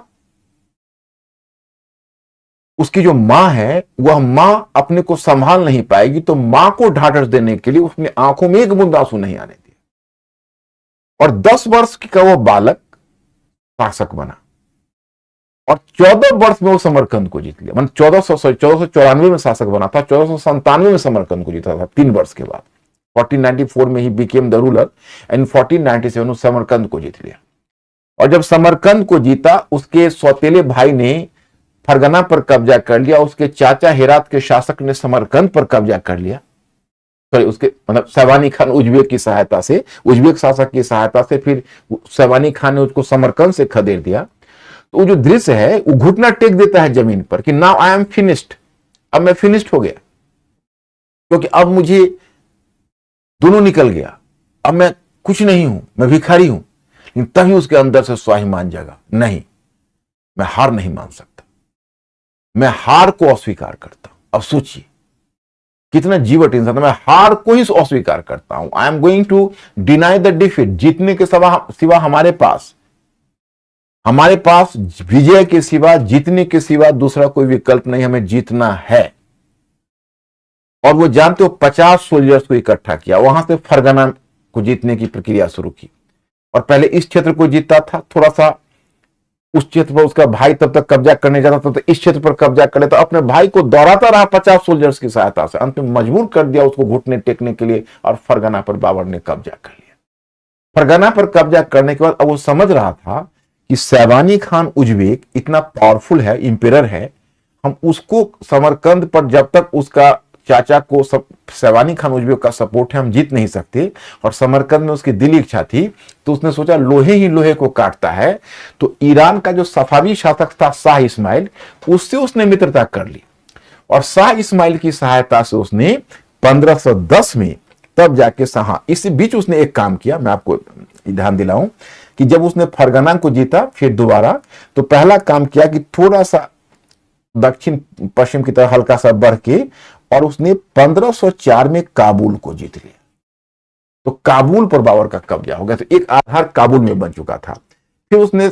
उसकी जो मां है, वह मां अपने को संभाल नहीं पाएगी, तो मां को ढाढ़स देने के लिए उसने आंखों में एक बूंद आंसू नहीं आने दिया। और 10 वर्ष का वो बालक शासक बना, और 14 वर्ष में वो समरकंद को जीत लिया। 1494 में शासक बना था, 1497 में समरकंद को जीता था, 3 वर्ष के बाद। 1494 में he became the ruler, and 1497 में समरकंद को जीत लिया। और जब समरकंद को जीता, उसके सौतेले भाई ने फरगना पर कब्जा कर लिया, उसके चाचा हेरात के शासक ने समरकंद पर कब्जा कर लिया। सॉरी, उसके मतलब सैवानी खान उज्बेक की सहायता से, उज्बेक शासक की सहायता से, फिर सैवानी खान ने उसको समरकंद से खदेड़ दिया। तो वो जो दृश्य है, वो घुटना टेक देता है जमीन पर कि नाउ आई एम फिनिश्ड, अब मैं फिनिश्ड हो गया, क्योंकि अब मुझे दोनों निकल गया, अब मैं कुछ नहीं हूं, मैं भिखारी हूं। लेकिन तभी उसके अंदर से स्वाभिमान जगा, नहीं, मैं हार नहीं मान सकता, मैं हार को अस्वीकार करता हूं। अब सोचिए कितना जीवट इंसान, मैं हार को ही अस्वीकार करता हूं। I am going to deny the defeat. जीतने के सिवा हमारे पास विजय के सिवा, जीतने के सिवा दूसरा कोई विकल्प नहीं, हमें जीतना है। और वो जानते हो 50 सोल्जर्स को इकट्ठा किया, वहां से फरगना को जीतने की प्रक्रिया शुरू की, और पहले इस क्षेत्र को जीता था, थोड़ा सा उस क्षेत्र पर उसका भाई तब तक कब्जा करने जाता था, तो इस क्षेत्र पर कब्जा कर लेता, अपने भाई को दौड़ाता रहा 50 सोल्जर्स की सहायता से, अंत में मजबूर कर दिया उसको घुटने टेकने के लिए, और फरगना पर बाबर ने कब्जा कर लिया। फरगना पर कब्जा करने के बाद अब वो समझ रहा था कि सैवानी खान उज्बेक इतना पावरफुल है, इंपेरर है, हम उसको समरकंद पर जब तक उसका चाचा को सैवानी खान उज्बेक का सपोर्ट है हम जीत नहीं सकते, और समरकंद में उसकी दिली इच्छा थी, तो उसने सोचा लोहे ही लोहे को काटता है। तो ईरान का जो सफावी शासक था शाह इस्माइल, उससे उसने मित्रता कर ली, और शाह इस्माइल की सहायता से उसने 1510 में तब जाके इस बीच उसने एक काम किया, मैं आपको ध्यान दिलाऊं कि जब उसने फरगना को जीता फिर दोबारा, तो पहला काम किया कि थोड़ा सा दक्षिण पश्चिम की तरफ हल्का सा बढ़ के, और उसने 1504 में काबुल को जीत लिया। तो काबुल पर बाबर का कब्जा हो गया, तो एक आधार काबुल में बन चुका था। फिर उसने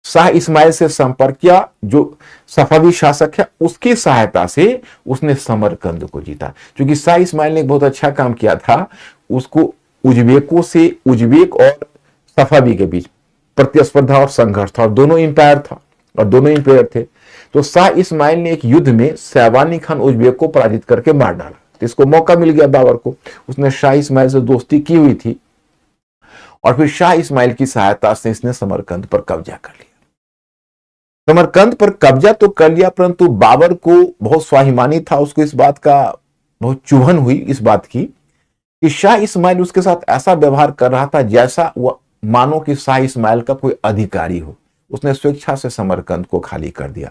शाह इस्माइल से संपर्क किया, जो सफावी शासक है, उसकी सहायता से उसने समरकंद को जीता। क्योंकि शाह इस्माइल ने एक बहुत अच्छा काम किया था, उसको उज्बेकों से, उज्बेक और सफावी के बीच प्रतिस्पर्धा और संघर्ष था, और दोनों इंपायर था और दोनों इंपायर थे। तो शाह इस्माइल ने एक युद्ध में सैवानी खान उज्बेक को पराजित करके मार डाला, तो इसको मौका मिल गया बाबर को। उसने शाह इस्माइल से दोस्ती की हुई थी, और फिर शाह इस्माइल की सहायता से इसने समरकंद पर कब्जा कर लिया। समरकंद पर कब्जा तो कर लिया, परंतु बाबर को बहुत स्वाभिमानी था, उसको इस बात का बहुत चुभन हुई, इस बात की कि शाह इस्माइल उसके साथ ऐसा व्यवहार कर रहा था जैसा वह मानो कि शाह इस्माइल का कोई अधिकारी हो। उसने स्वेच्छा से समरकंद को खाली कर दिया।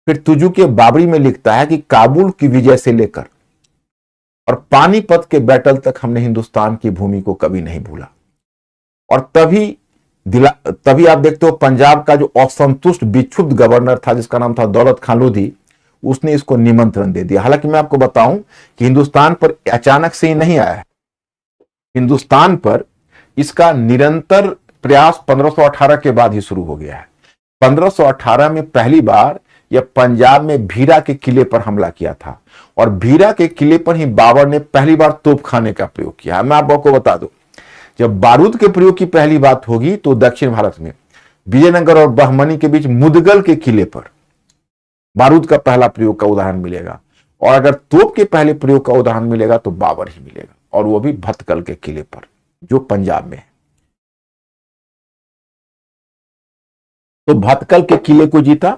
फिर तुजू के बाबरी में लिखता है कि काबुल की विजय से लेकर और पानीपत के बैटल तक हमने हिंदुस्तान की भूमि को कभी नहीं भूला। और तभी आप देखते हो पंजाब का जो असंतुष्ट विक्षुब्ध गवर्नर था, जिसका नाम था दौलत खान लोधी, उसने इसको निमंत्रण दे दिया। हालांकि मैं आपको बताऊं कि हिंदुस्तान पर अचानक से ही नहीं आया है, हिंदुस्तान पर इसका निरंतर प्रयास 1518 के बाद ही शुरू हो गया है। 1518 में पहली बार यह पंजाब में भीरा के किले पर हमला किया था, और भीरा के किले पर ही बाबर ने पहली बार तोपखाने का प्रयोग किया। मैं आपको बता दूं, जब बारूद के प्रयोग की पहली बात होगी तो दक्षिण भारत में विजयनगर और बहमनी के बीच मुदगल के किले पर बारूद का पहला प्रयोग का उदाहरण मिलेगा, और अगर तोप के पहले प्रयोग का उदाहरण मिलेगा तो बाबर ही मिलेगा, और वो भी भतकल के किले पर जो पंजाब में है। तो भतकल के किले को जीता,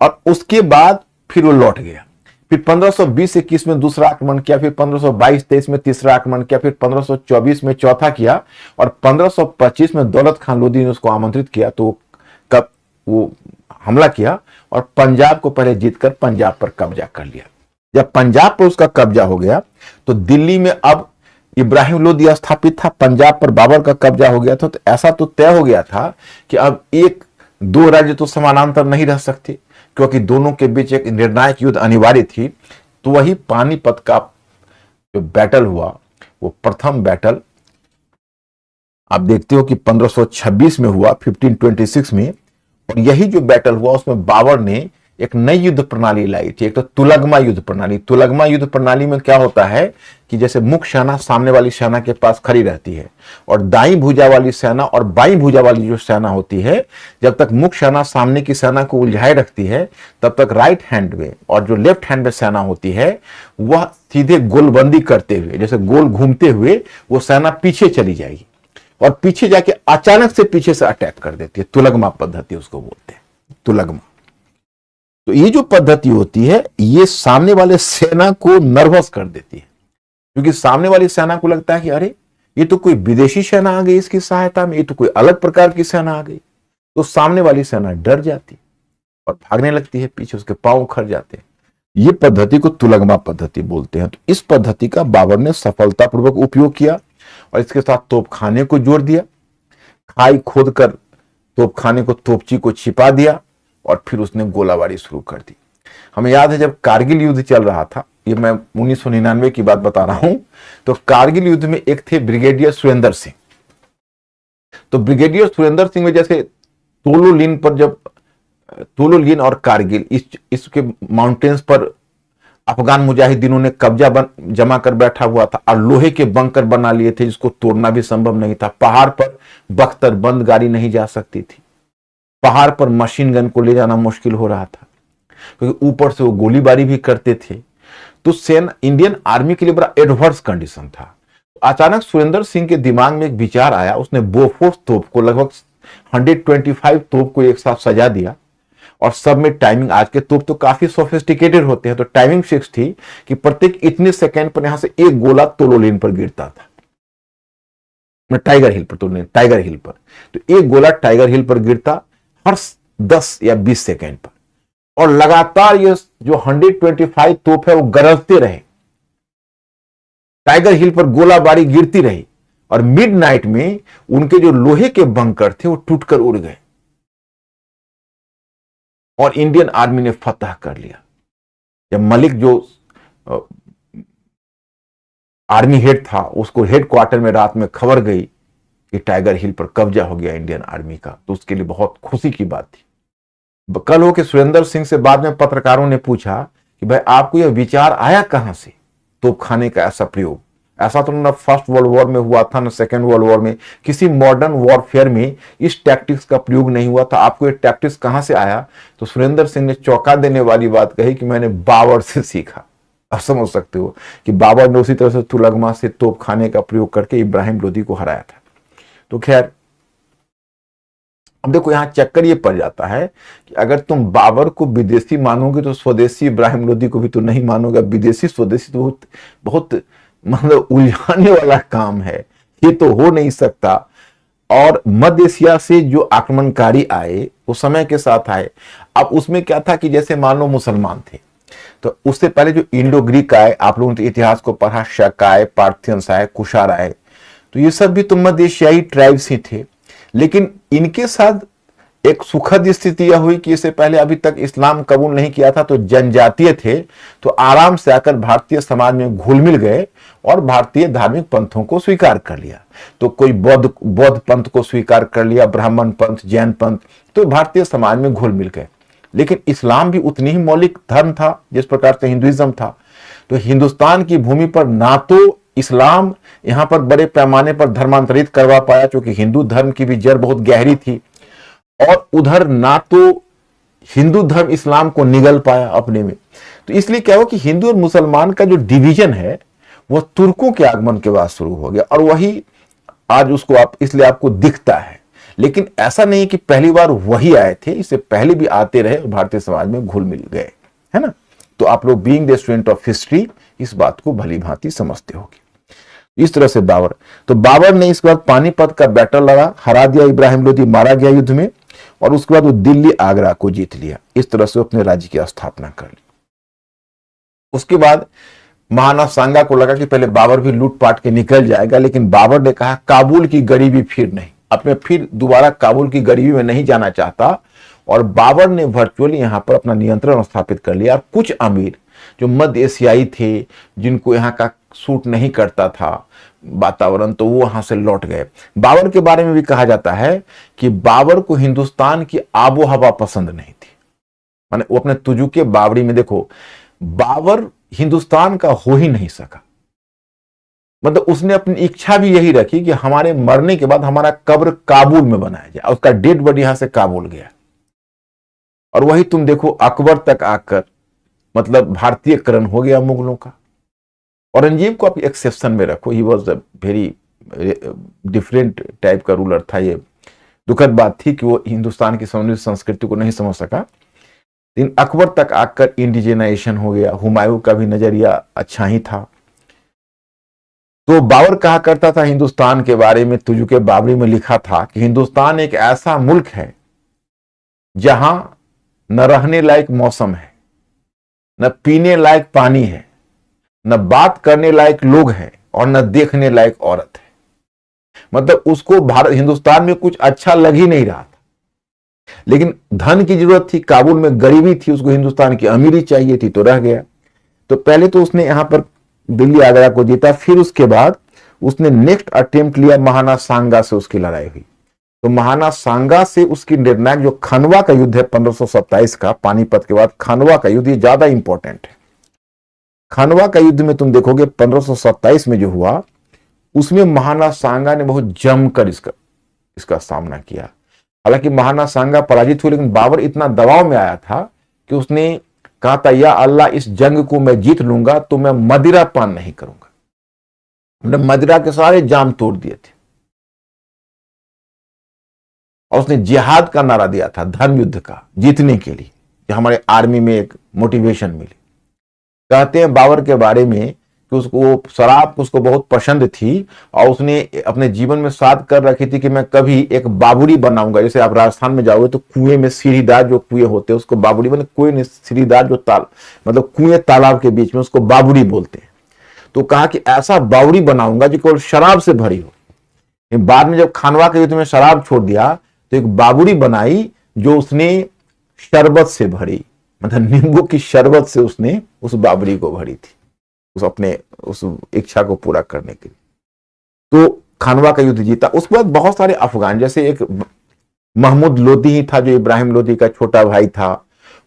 और उसके बाद फिर वो लौट गया। फिर 1520-21 में दूसरा आक्रमण किया, फिर 1522-23 में तीसरा आक्रमण किया, फिर 1524 में चौथा किया, और 1525 में दौलत खान लोधी ने उसको आमंत्रित किया, तो कब वो हमला किया और पंजाब को पहले जीतकर पंजाब पर कब्जा कर लिया। जब पंजाब पर उसका कब्जा हो गया तो दिल्ली में अब इब्राहिम लोदी स्थापित था, पंजाब पर बाबर का कब्जा हो गया था। तो ऐसा तो तय हो गया था कि अब एक दो राज्य तो समानांतर नहीं रह सकते, क्योंकि दोनों के बीच एक निर्णायक युद्ध अनिवार्य थी। तो वही पानीपत का जो बैटल हुआ, वो प्रथम बैटल आप देखते हो कि 1526 में हुआ, 1526 में। और यही जो बैटल हुआ उसमें बाबर ने एक नई युद्ध प्रणाली लाई थी, एक तो तुलगमा युद्ध प्रणाली। तुलगमा युद्ध प्रणाली में क्या होता है कि जैसे मुख्य सेना सामने वाली सेना के पास खड़ी रहती है, और दाई भुजा वाली सेना और बाई भुजा वाली जो सेना होती है, जब तक मुख्य सेना सामने की सेना को उलझाए रखती है, तब तक राइट हैंड में और जो लेफ्ट हैंड में सेना होती है वह सीधे गोलबंदी करते हुए, जैसे गोल घूमते हुए वो सेना पीछे चली जाएगी, और पीछे जाके अचानक से पीछे से अटैक कर देती है। तुलगमा पद्धति उसको बोलते हैं, तुलगमा। तो ये जो पद्धति होती है ये सामने वाले सेना को नर्वस कर देती है, क्योंकि सामने वाली सेना को लगता है कि अरे ये तो कोई विदेशी सेना आ गई इसकी सहायता में, ये तो कोई अलग प्रकार की सेना आ गई। तो सामने वाली सेना डर जाती और भागने लगती है पीछे, उसके पांव उखड़ जाते हैं। ये पद्धति को तुलगमा पद्धति बोलते हैं। तो इस पद्धति का बाबर ने सफलतापूर्वक उपयोग किया, और इसके साथ तोपखाने को जोड़ दिया, खाई खोदकर तोपखाने को, तोपची को छिपा दिया, और फिर उसने गोलाबारी शुरू कर दी। हमें याद है जब कारगिल युद्ध चल रहा था, ये मैं 1999 की बात बता रहा हूं, तो कारगिल युद्ध में एक थे ब्रिगेडियर सुरेंद्र सिंह। तो ब्रिगेडियर सुरेंद्र सिंह में जैसे तोलोलिन पर, जब तोलोलिन और कारगिल इसके माउंटेन्स पर अफगान मुजाहिदीनों ने कब्जा जमा कर बैठा हुआ था, और लोहे के बंकर बना लिए थे जिसको तोड़ना भी संभव नहीं था। पहाड़ पर बख्तर बंद गाड़ी नहीं जा सकती थी, पहाड़ पर मशीन गन को ले जाना मुश्किल हो रहा था, क्योंकि ऊपर से वो गोलीबारी भी करते थे। तो सेना, इंडियन आर्मी के लिए बड़ा एडवर्स कंडीशन था। अचानक सुरेंद्र सिंह के दिमाग में एक विचार आया, उसने बोफोर्स तोप को लगभग 125 तोप को एक साथ सजा दिया और सब में टाइमिंग, आज के तोप तो काफी सोफिस्टिकेटेड होते हैं, तो टाइमिंग फिक्स थी कि प्रत्येक इतने सेकंड पर यहां से एक गोला तोलोलिन पर गिरता था, टाइगर हिल पर, तो टाइगर हिल पर, तो एक गोला टाइगर हिल पर गिरता हर 10 या 20 सेकंड पर, और लगातार ये जो 125 तोप है वो गरजते रहे, टाइगर हिल पर गोलाबारी गिरती रही, और मिडनाइट में उनके जो लोहे के बंकर थे वो टूटकर उड़ गए और इंडियन आर्मी ने फतह कर लिया। जब मलिक जो आर्मी हेड था, उसको हेड क्वार्टर में रात में खबर गई कि टाइगर हिल पर कब्जा हो गया इंडियन आर्मी का, तो उसके लिए बहुत खुशी की बात थी। कल हो के सुरेंद्र सिंह से बाद में पत्रकारों ने पूछा कि भाई आपको यह विचार आया कहां से, तोप खाने का ऐसा प्रयोग? ऐसा तो ना फर्स्ट वर्ल्ड वॉर में हुआ था, ना सेकेंड वर्ल्ड वॉर में, किसी मॉडर्न वॉरफेयर में इस टैक्टिक्स का प्रयोग नहीं हुआ था, आपको ये टैक्टिक्स कहां से आया? तो सुरेंद्र सिंह ने चौंका देने वाली बात कही कि मैंने बाबर से सीखा। आप समझ सकते हो कि बाबर ने उसी तरह से तुलगमा से तोप खाने का प्रयोग करके इब्राहिम लोदी को हराया था। तो खैर, अब देखो यहां चक्कर ये पड़ जाता है कि अगर तुम बाबर को विदेशी मानोगे तो स्वदेशी इब्राहिम लोदी को भी तो नहीं मानोगे। विदेशी स्वदेशी तो बहुत मतलब उलझाने वाला काम है, ये तो हो नहीं सकता। और मध्य एशिया से जो आक्रमणकारी आए वो समय के साथ आए। अब उसमें क्या था कि जैसे मान लो मुसलमान थे, तो उससे पहले जो इंडो ग्रीक आए, आप लोगों ने इतिहास को पढ़ा, शक आए, पार्थियंस आए, कुषाण आए, तो ये सब भी तो मध्य एशियाई ट्राइब्स ही थे। लेकिन इनके साथ एक सुखद स्थिति यह हुई कि इससे पहले अभी तक इस्लाम कबूल नहीं किया था, तो जनजातीय थे, तो आराम से आकर भारतीय समाज में घुल मिल गए और भारतीय धार्मिक पंथों को स्वीकार कर लिया। तो कोई बौद्ध पंथ को स्वीकार कर लिया, ब्राह्मण पंथ, जैन पंथ, तो भारतीय समाज में घुल मिल गए। लेकिन इस्लाम भी उतनी ही मौलिक धर्म था जिस प्रकार से हिंदुइज्म था। तो हिंदुस्तान की भूमि पर ना तो इस्लाम यहां पर बड़े पैमाने पर धर्मांतरित करवा पाया, क्योंकि हिंदू धर्म की भी जड़ बहुत गहरी थी, और उधर ना तो हिंदू धर्म इस्लाम को निगल पाया अपने में। तो इसलिए क्या हो कि हिंदू और मुसलमान का जो डिवीजन है वह तुर्कों के आगमन के बाद शुरू हो गया, और वही आज उसको आप इसलिए आपको दिखता है। लेकिन ऐसा नहीं कि पहली बार वही आए थे, इससे पहले भी आते रहे और भारतीय समाज में घुल मिल गए, है ना। तो आप लोग being the student of history इस बात को भली भांति समझते होंगे। इस तरह से बाबर, तो बाबर ने इसके बाद पानीपत का बैटल लड़ा, हरा दिया, इब्राहिम लोदी मारा गया युद्ध में, और उसके बाद वो दिल्ली आगरा को जीत लिया। इस तरह से अपने राज्य की स्थापना कर ली। उसके बाद महानाथ सांगा को लगा कि पहले बाबर भी लूटपाट के निकल जाएगा, लेकिन बाबर ने कहा काबुल की गरीबी फिर नहीं, अब मैं फिर दोबारा काबुल की गरीबी में नहीं जाना चाहता। और बाबर ने वर्चुअली यहां पर अपना नियंत्रण स्थापित कर लिया। और कुछ अमीर जो मध्य एशियाई थे, जिनको यहाँ का सूट नहीं करता था वातावरण, तो वो वहां से लौट गए। बाबर के बारे में भी कहा जाता है कि बाबर को हिंदुस्तान की आबो हवा पसंद नहीं थी। माने वो अपने तुजुके बावरी में, देखो बाबर हिंदुस्तान का हो ही नहीं सका, मतलब उसने अपनी इच्छा भी यही रखी कि हमारे मरने के बाद हमारा कब्र काबुल में बनाया जाए। उसका डेड बॉडी यहां से काबुल गया, और वही तुम देखो अकबर तक आकर मतलब भारतीयकरण हो गया मुगलों का। औरंगजेब को आप एक्सेप्शन में रखो, he was a very different type का रूलर था। ये दुखद बात थी कि वो हिंदुस्तान की समृद्ध संस्कृति को नहीं समझ सका। लेकिन अकबर तक आकर इंडिजिनाइजेशन हो गया। हुमायूं का भी नजरिया अच्छा ही था। तो बाबर कहा करता था हिंदुस्तान के बारे में, तुजुके बाबरी में लिखा था कि हिंदुस्तान एक ऐसा मुल्क है जहां न रहने लायक मौसम है, न पीने लायक पानी है, न बात करने लायक लोग हैं, और न देखने लायक औरत है। मतलब उसको भारत हिंदुस्तान में कुछ अच्छा लग ही नहीं रहा था, लेकिन धन की जरूरत थी, काबुल में गरीबी थी, उसको हिंदुस्तान की अमीरी चाहिए थी, तो रह गया। तो पहले तो उसने यहां पर दिल्ली आगरा को जीता, फिर उसके बाद उसने नेक्स्ट अटेम्प्ट लिया महानाथ सांगा से, उसकी लड़ाई हुई। तो महानाथ सांगा से उसकी निर्णायक जो खनवा का युद्ध है 1527 का, पानीपत के बाद खनवा का युद्ध, ये ज्यादा इंपॉर्टेंट है। खनवा का युद्ध में तुम देखोगे 1527 में जो हुआ, उसमें महानाथ सांगा ने बहुत जमकर इसका सामना किया। हालांकि महानाथ सांगा पराजित हुए, लेकिन बाबर इतना दबाव में आया था कि उसने कहा था या अल्लाह इस जंग को मैं जीत लूंगा तो मैं मदिरा पान नहीं करूंगा। उन्होंने मदिरा के सारे जाम तोड़ दिए थे और उसने जिहाद का नारा दिया था, धर्म युद्ध का, जीतने के लिए। जो हमारे आर्मी में एक मोटिवेशन मिली। कहते हैं बाबर के बारे में कि उसको शराब उसको बहुत पसंद थी और उसने अपने जीवन में साध कर रखी थी कि मैं कभी एक बाबुरी बनाऊंगा। जैसे आप राजस्थान में जाओगे तो कुएं में सीढ़ीदार जो कुएं होते हैं उसको बाबुरी, मतलब कुएं में सीढ़ीदार जो मतलब कुएं तालाब के बीच में, उसको बाबुरी बोलते हैं। तो कहा कि ऐसा बावड़ी बनाऊंगा जो केवल शराब से भरी हो। बाद में जब खानवा के युद्ध में शराब छोड़ दिया तो एक बावड़ी बनाई जो उसने शरबत से भरी, मतलब नींबू की शरबत से उसने उस बावड़ी को भरी थी, उस इच्छा को पूरा करने के लिए। तो खानवा का युद्ध जीता। उसके बाद बहुत सारे अफगान, जैसे एक महमूद लोदी ही था जो इब्राहिम लोदी का छोटा भाई था।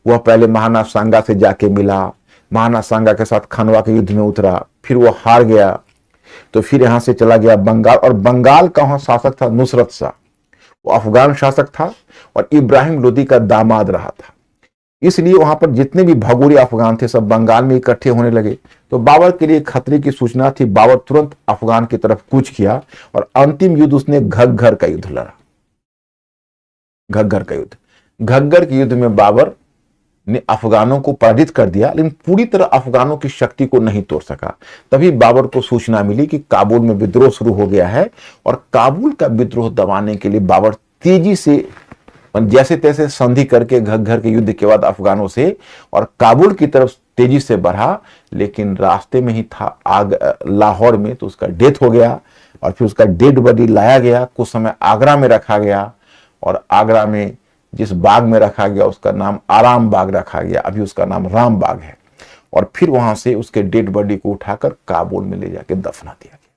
वह पहले महाना सांगा से जाके मिला, महाना सांगा के साथ खानवा के युद्ध में उतरा, फिर वो हार गया तो फिर यहां से चला गया बंगाल। और बंगाल का वहां शासक था नुसरत शाह, वो अफगान शासक था और इब्राहिम लोदी का दामाद रहा था। इसलिए वहां पर जितने भी भगोड़े अफगान थे सब बंगाल में इकट्ठे होने लगे। तो बाबर के लिए खतरे की सूचना थी। बाबर तुरंत अफगान की तरफ कूच किया और अंतिम युद्ध उसने घग्गर का युद्ध लड़ा। घग्गर का युद्ध, घग्गर के युद्ध में बाबर ने अफगानों को पराजित कर दिया, लेकिन पूरी तरह अफगानों की शक्ति को नहीं तोड़ सका। तभी बाबर को सूचना मिली कि काबुल में विद्रोह शुरू हो गया है और काबुल का विद्रोह दबाने के लिए बाबर तेजी से जैसे तैसे संधि करके घग्गर के युद्ध के बाद अफगानों से और काबुल की तरफ तेजी से बढ़ा। लेकिन रास्ते में ही था आग लाहौर में, तो उसका डेथ हो गया और फिर उसका डेड बॉडी लाया गया, कुछ समय आगरा में रखा गया और आगरा में जिस बाग में रखा गया उसका नाम आराम बाग रखा गया, अभी उसका नाम राम बाग है। और फिर वहां से उसके डेड बॉडी को उठाकर काबुल में ले जाके दफना दिया गया।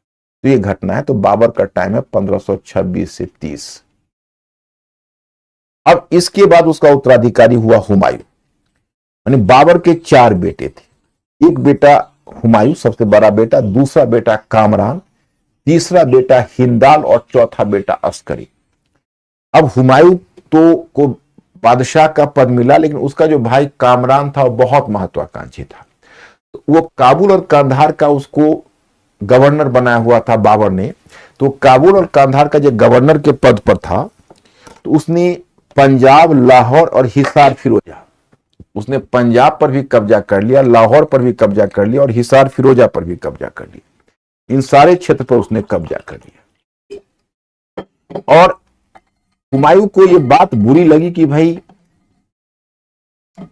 तो ये घटना है। तो बाबर का टाइम है 1526 से 30। अब इसके बाद उसका उत्तराधिकारी हुआ हुमायूं। यानी बाबर के 4 बेटे थे। एक बेटा हुमायूं सबसे बड़ा बेटा, दूसरा बेटा कामरान, तीसरा बेटा हिंदाल और चौथा बेटा अस्करी। अब हुमायूं तो को बादशाह का पद मिला, लेकिन उसका जो भाई कामरान था वो बहुत महत्वाकांक्षी था। तो वो काबुल और कंधार का उसको गवर्नर बनाया हुआ था बाबर ने। तो काबुल और कंधार का जो गवर्नर के पद पर था तो उसने पंजाब, लाहौर और हिसार फिरोजा, उसने पंजाब पर भी कब्जा कर लिया, लाहौर पर भी कब्जा कर लिया और हिसार फिरोजा पर भी कब्जा कर लिया। इन सारे क्षेत्र पर उसने कब्जा कर लिया। और हुमायूं को यह बात बुरी लगी कि भाई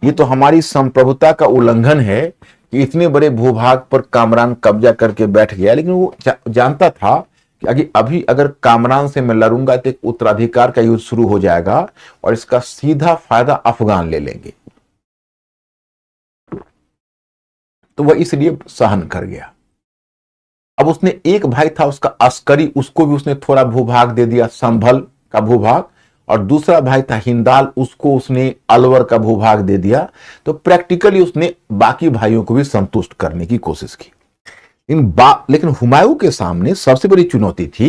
ये तो हमारी संप्रभुता का उल्लंघन है कि इतने बड़े भूभाग पर कामरान कब्जा करके बैठ गया। लेकिन वो जानता था कि अभी अगर कामरान से मैं लड़ूंगा तो एक उत्तराधिकार का युद्ध शुरू हो जाएगा और इसका सीधा फायदा अफगान ले लेंगे। तो वह इसलिए सहन कर गया। अब उसने एक भाई था उसका अस्करी, उसको भी उसने थोड़ा भूभाग दे दिया, संभल का भूभाग, और दूसरा भाई था हिंदाल, उसको उसने अलवर का भूभाग दे दिया। तो प्रैक्टिकली उसने बाकी भाइयों को भी संतुष्ट करने की कोशिश की। लेकिन हुमायूं के सामने सबसे बड़ी चुनौती थी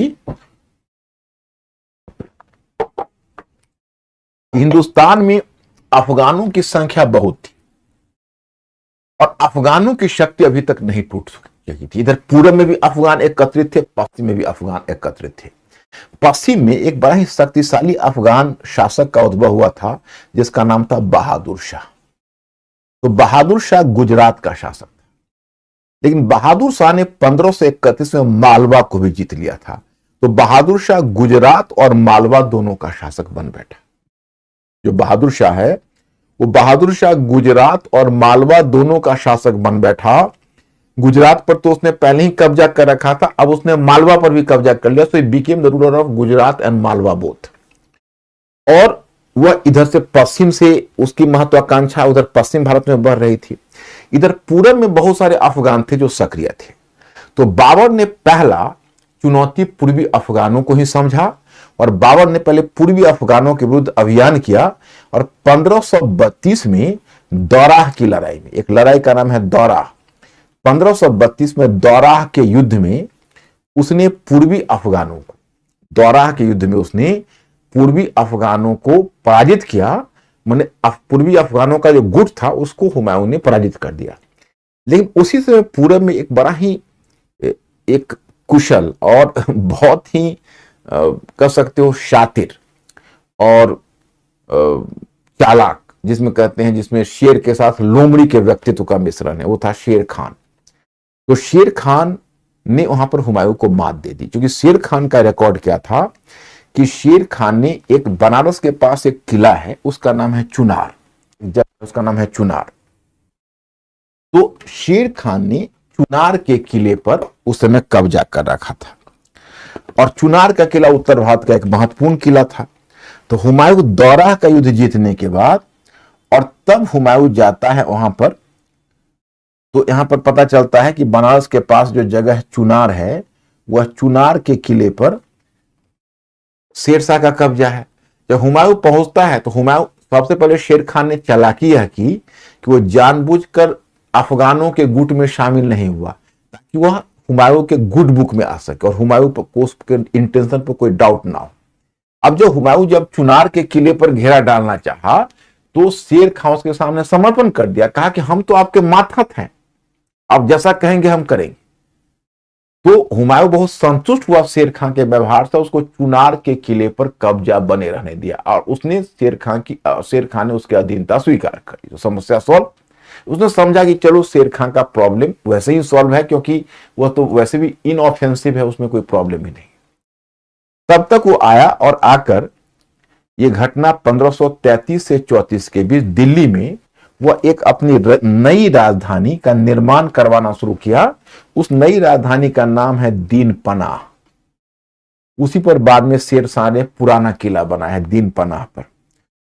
हिंदुस्तान में अफगानों की संख्या बहुत थी और अफगानों की शक्ति अभी तक नहीं टूट सकी थी। इधर पूर्व में भी अफगान एकत्रित थे, पश्चिम में भी अफगान एकत्रित थे। पश्चिम में एक बड़ा ही शक्तिशाली अफगान शासक का उद्भव हुआ था जिसका नाम था बहादुर शाह। तो बहादुर शाह गुजरात का शासक था, लेकिन बहादुर शाह ने 1531 में मालवा को भी जीत लिया था। तो बहादुर शाह गुजरात और मालवा दोनों का शासक बन बैठा। जो बहादुर शाह है वो बहादुर शाह गुजरात और मालवा दोनों का शासक बन बैठा। गुजरात पर तो उसने पहले ही कब्जा कर रखा था, अब उसने मालवा पर भी कब्जा कर लिया। So became the ruler of Gujarat and Malwa both. और वह इधर से पश्चिम से उसकी महत्वाकांक्षा उधर पश्चिम भारत में बढ़ रही थी। इधर पूरब में बहुत सारे अफगान थे जो सक्रिय थे। तो बाबर ने पहला चुनौती पूर्वी अफगानों को ही समझा और बाबर ने पहले पूर्वी अफगानों के विरुद्ध अभियान किया। और 1532 में दौराह की लड़ाई में, एक लड़ाई का नाम है दौराह, 1532 में दौराह के युद्ध में उसने पूर्वी अफगानों को, दौराह के युद्ध में उसने पूर्वी अफगानों को पराजित किया। माने पूर्वी अफगानों का जो गुट था उसको हुमायूं ने पराजित कर दिया। लेकिन उसी समय पूरब में एक बड़ा ही एक कुशल और बहुत ही कह सकते हो शातिर और चालाक, जिसमें कहते हैं जिसमें शेर के साथ लोमड़ी के व्यक्तित्व का मिश्रण है, वो था शेर खान। तो शेर खान ने वहां पर हुमायूं को मात दे दी, क्योंकि शेर खान का रिकॉर्ड क्या था कि शेर खान ने एक बनारस के पास एक किला है, उसका नाम है चुनार, उसका नाम है चुनार। तो शेर खान ने चुनार के किले पर उस समय कब्जा कर रखा था, और चुनार का किला उत्तर भारत का एक महत्वपूर्ण किला था। तो हुमायूं दौरा का युद्ध जीतने के बाद और तब हुमायूं जाता है वहां पर, तो यहां पर पता चलता है कि बनारस के पास जो जगह चुनार है, वह चुनार के किले पर शेरशाह का कब्जा है। जब हुमायूं पहुंचता है तो हुमायूं सबसे पहले शेर खान ने चालाकी यह की कि वो जानबूझकर अफगानों के गुट में शामिल नहीं हुआ, ताकि वह हुमायूं के गुड बुक में आ सके और हुमायूं को उसके इंटेंशन पर कोई डाउट ना हो। अब जो हुमायूं जब चुनार के किले पर घेरा डालना चाहा, तो शेर खान उसके सामने समर्पण कर दिया, कहा कि हम तो आपके मातहत हैं, आप जैसा कहेंगे हम करेंगे। तो हुमायूं बहुत संतुष्ट हुआ शेर खान के व्यवहार से, उसको चुनार के किले पर कब्जा बने रहने दिया और उसने शेर खान ने उसकी अधीनता स्वीकार कर ली। तो समस्या सॉल्व। उसने समझा कि चलो शेर खान का प्रॉब्लम वैसे ही सॉल्व है, क्योंकि वह तो वैसे भी इनऑफेंसिव है, उसमें कोई प्रॉब्लम ही नहीं। तब तक वो आया और आकर ये घटना 1533 से 34 के बीच दिल्ली में वह एक अपनी नई राजधानी का निर्माण करवाना शुरू किया। उस नई राजधानी का नाम है दीन पनाह। उसी पर बाद में शेरशाह ने पुराना किला बनाया है दीन पनाह पर।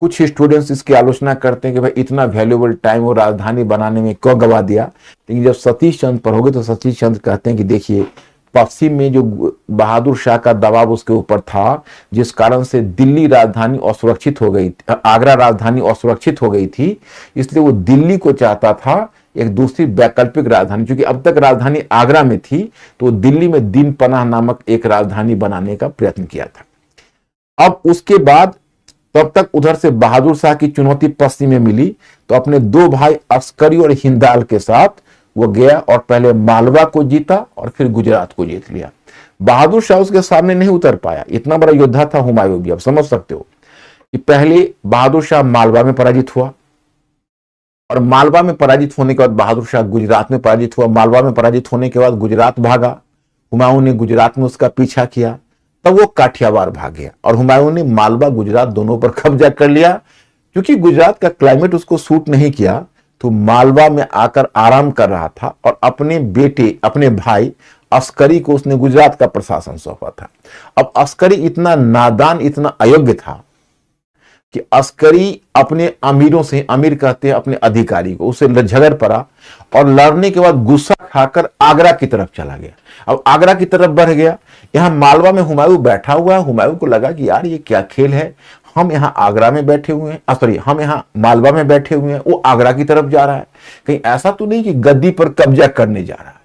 कुछ स्टूडेंट्स इसकी आलोचना करते हैं कि भाई इतना वैल्यूएबल टाइम वो राजधानी बनाने में क्यों गवा दिया, लेकिन जब सतीश चंद्र पर हो गए तो सतीश चंद्र कहते हैं कि देखिए, पश्चिम में जो बहादुर शाह का दबाव उसके ऊपर था, जिस कारण से दिल्ली राजधानी असुरक्षित हो गई, आगरा राजधानी असुरक्षित हो गई थी, इसलिए वो दिल्ली को चाहता था एक दूसरी वैकल्पिक राजधानी, क्योंकि अब तक राजधानी आगरा में थी, तो दिल्ली में दीन पनाह नामक एक राजधानी बनाने का प्रयत्न किया था। अब उसके बाद तब तक उधर से बहादुर शाह की चुनौती पश्चिम में मिली, तो अपने दो भाई अस्करी और हिंदाल के साथ वो गया और पहले मालवा को जीता और फिर गुजरात को जीत लिया। बहादुर शाह उसके सामने नहीं उतर पाया, इतना बड़ा योद्धा था हुमायूं भी। अब समझ सकते हो कि पहले बहादुर शाह मालवा में पराजित हुआ, और मालवा में पराजित होने के बाद बहादुर शाह गुजरात में पराजित हुआ। मालवा में पराजित होने के बाद गुजरात भागा, हुमायूं ने गुजरात में उसका पीछा किया, तब वो काठियावाड़ भाग गया और हुमायूं ने मालवा गुजरात दोनों पर कब्जा कर लिया। क्योंकि गुजरात का क्लाइमेट उसको सूट नहीं किया, तो मालवा में आकर आराम कर रहा था और अपने भाई अस्करी को उसने गुजरात का प्रशासन सौंपा था। अब अस्करी इतना नादान, इतना अयोग्य था कि अस्करी अपने अमीरों से, अमीर कहते हैं अपने अधिकारी को, उससे झगड़ पड़ा और लड़ने के बाद गुस्सा खाकर आगरा की तरफ चला गया। अब आगरा की तरफ बढ़ गया। यहां मालवा में हुमायूं बैठा हुआ है। हुमायूं को लगा कि यार ये क्या खेल है, हम यहाँ आगरा में बैठे हुए हैं, सॉरी हम यहाँ मालवा में बैठे हुए हैं, वो आगरा की तरफ जा रहा है, कहीं ऐसा तो नहीं कि गद्दी पर कब्जा करने जा रहा है।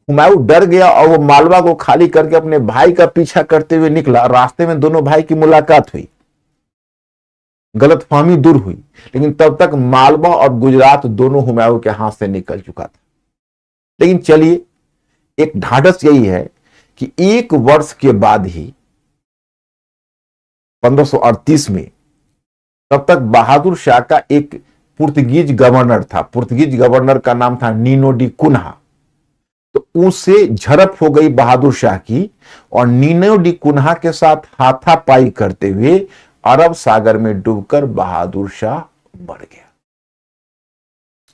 हुमायूं डर गया और वो मालवा को खाली करके अपने भाई का पीछा करते हुए निकला। रास्ते में दोनों भाई की मुलाकात हुई, गलतफहमी दूर हुई, लेकिन तब तक मालवा और गुजरात दोनों हुमायूं के हाथ से निकल चुका था। लेकिन चलिए, एक ढाढ़स यही है कि एक वर्ष के बाद ही 1538 में, तब तक बहादुर शाह का एक पुर्तगीज गवर्नर था, पुर्तगीज गवर्नर का नाम था नीनो डी कुन्हा। तो उससे झड़प हो गई बहादुर शाह की और नीनो डी कुन्हा के साथ हाथापाई करते हुए अरब सागर में डूबकर बहादुर शाह मर गया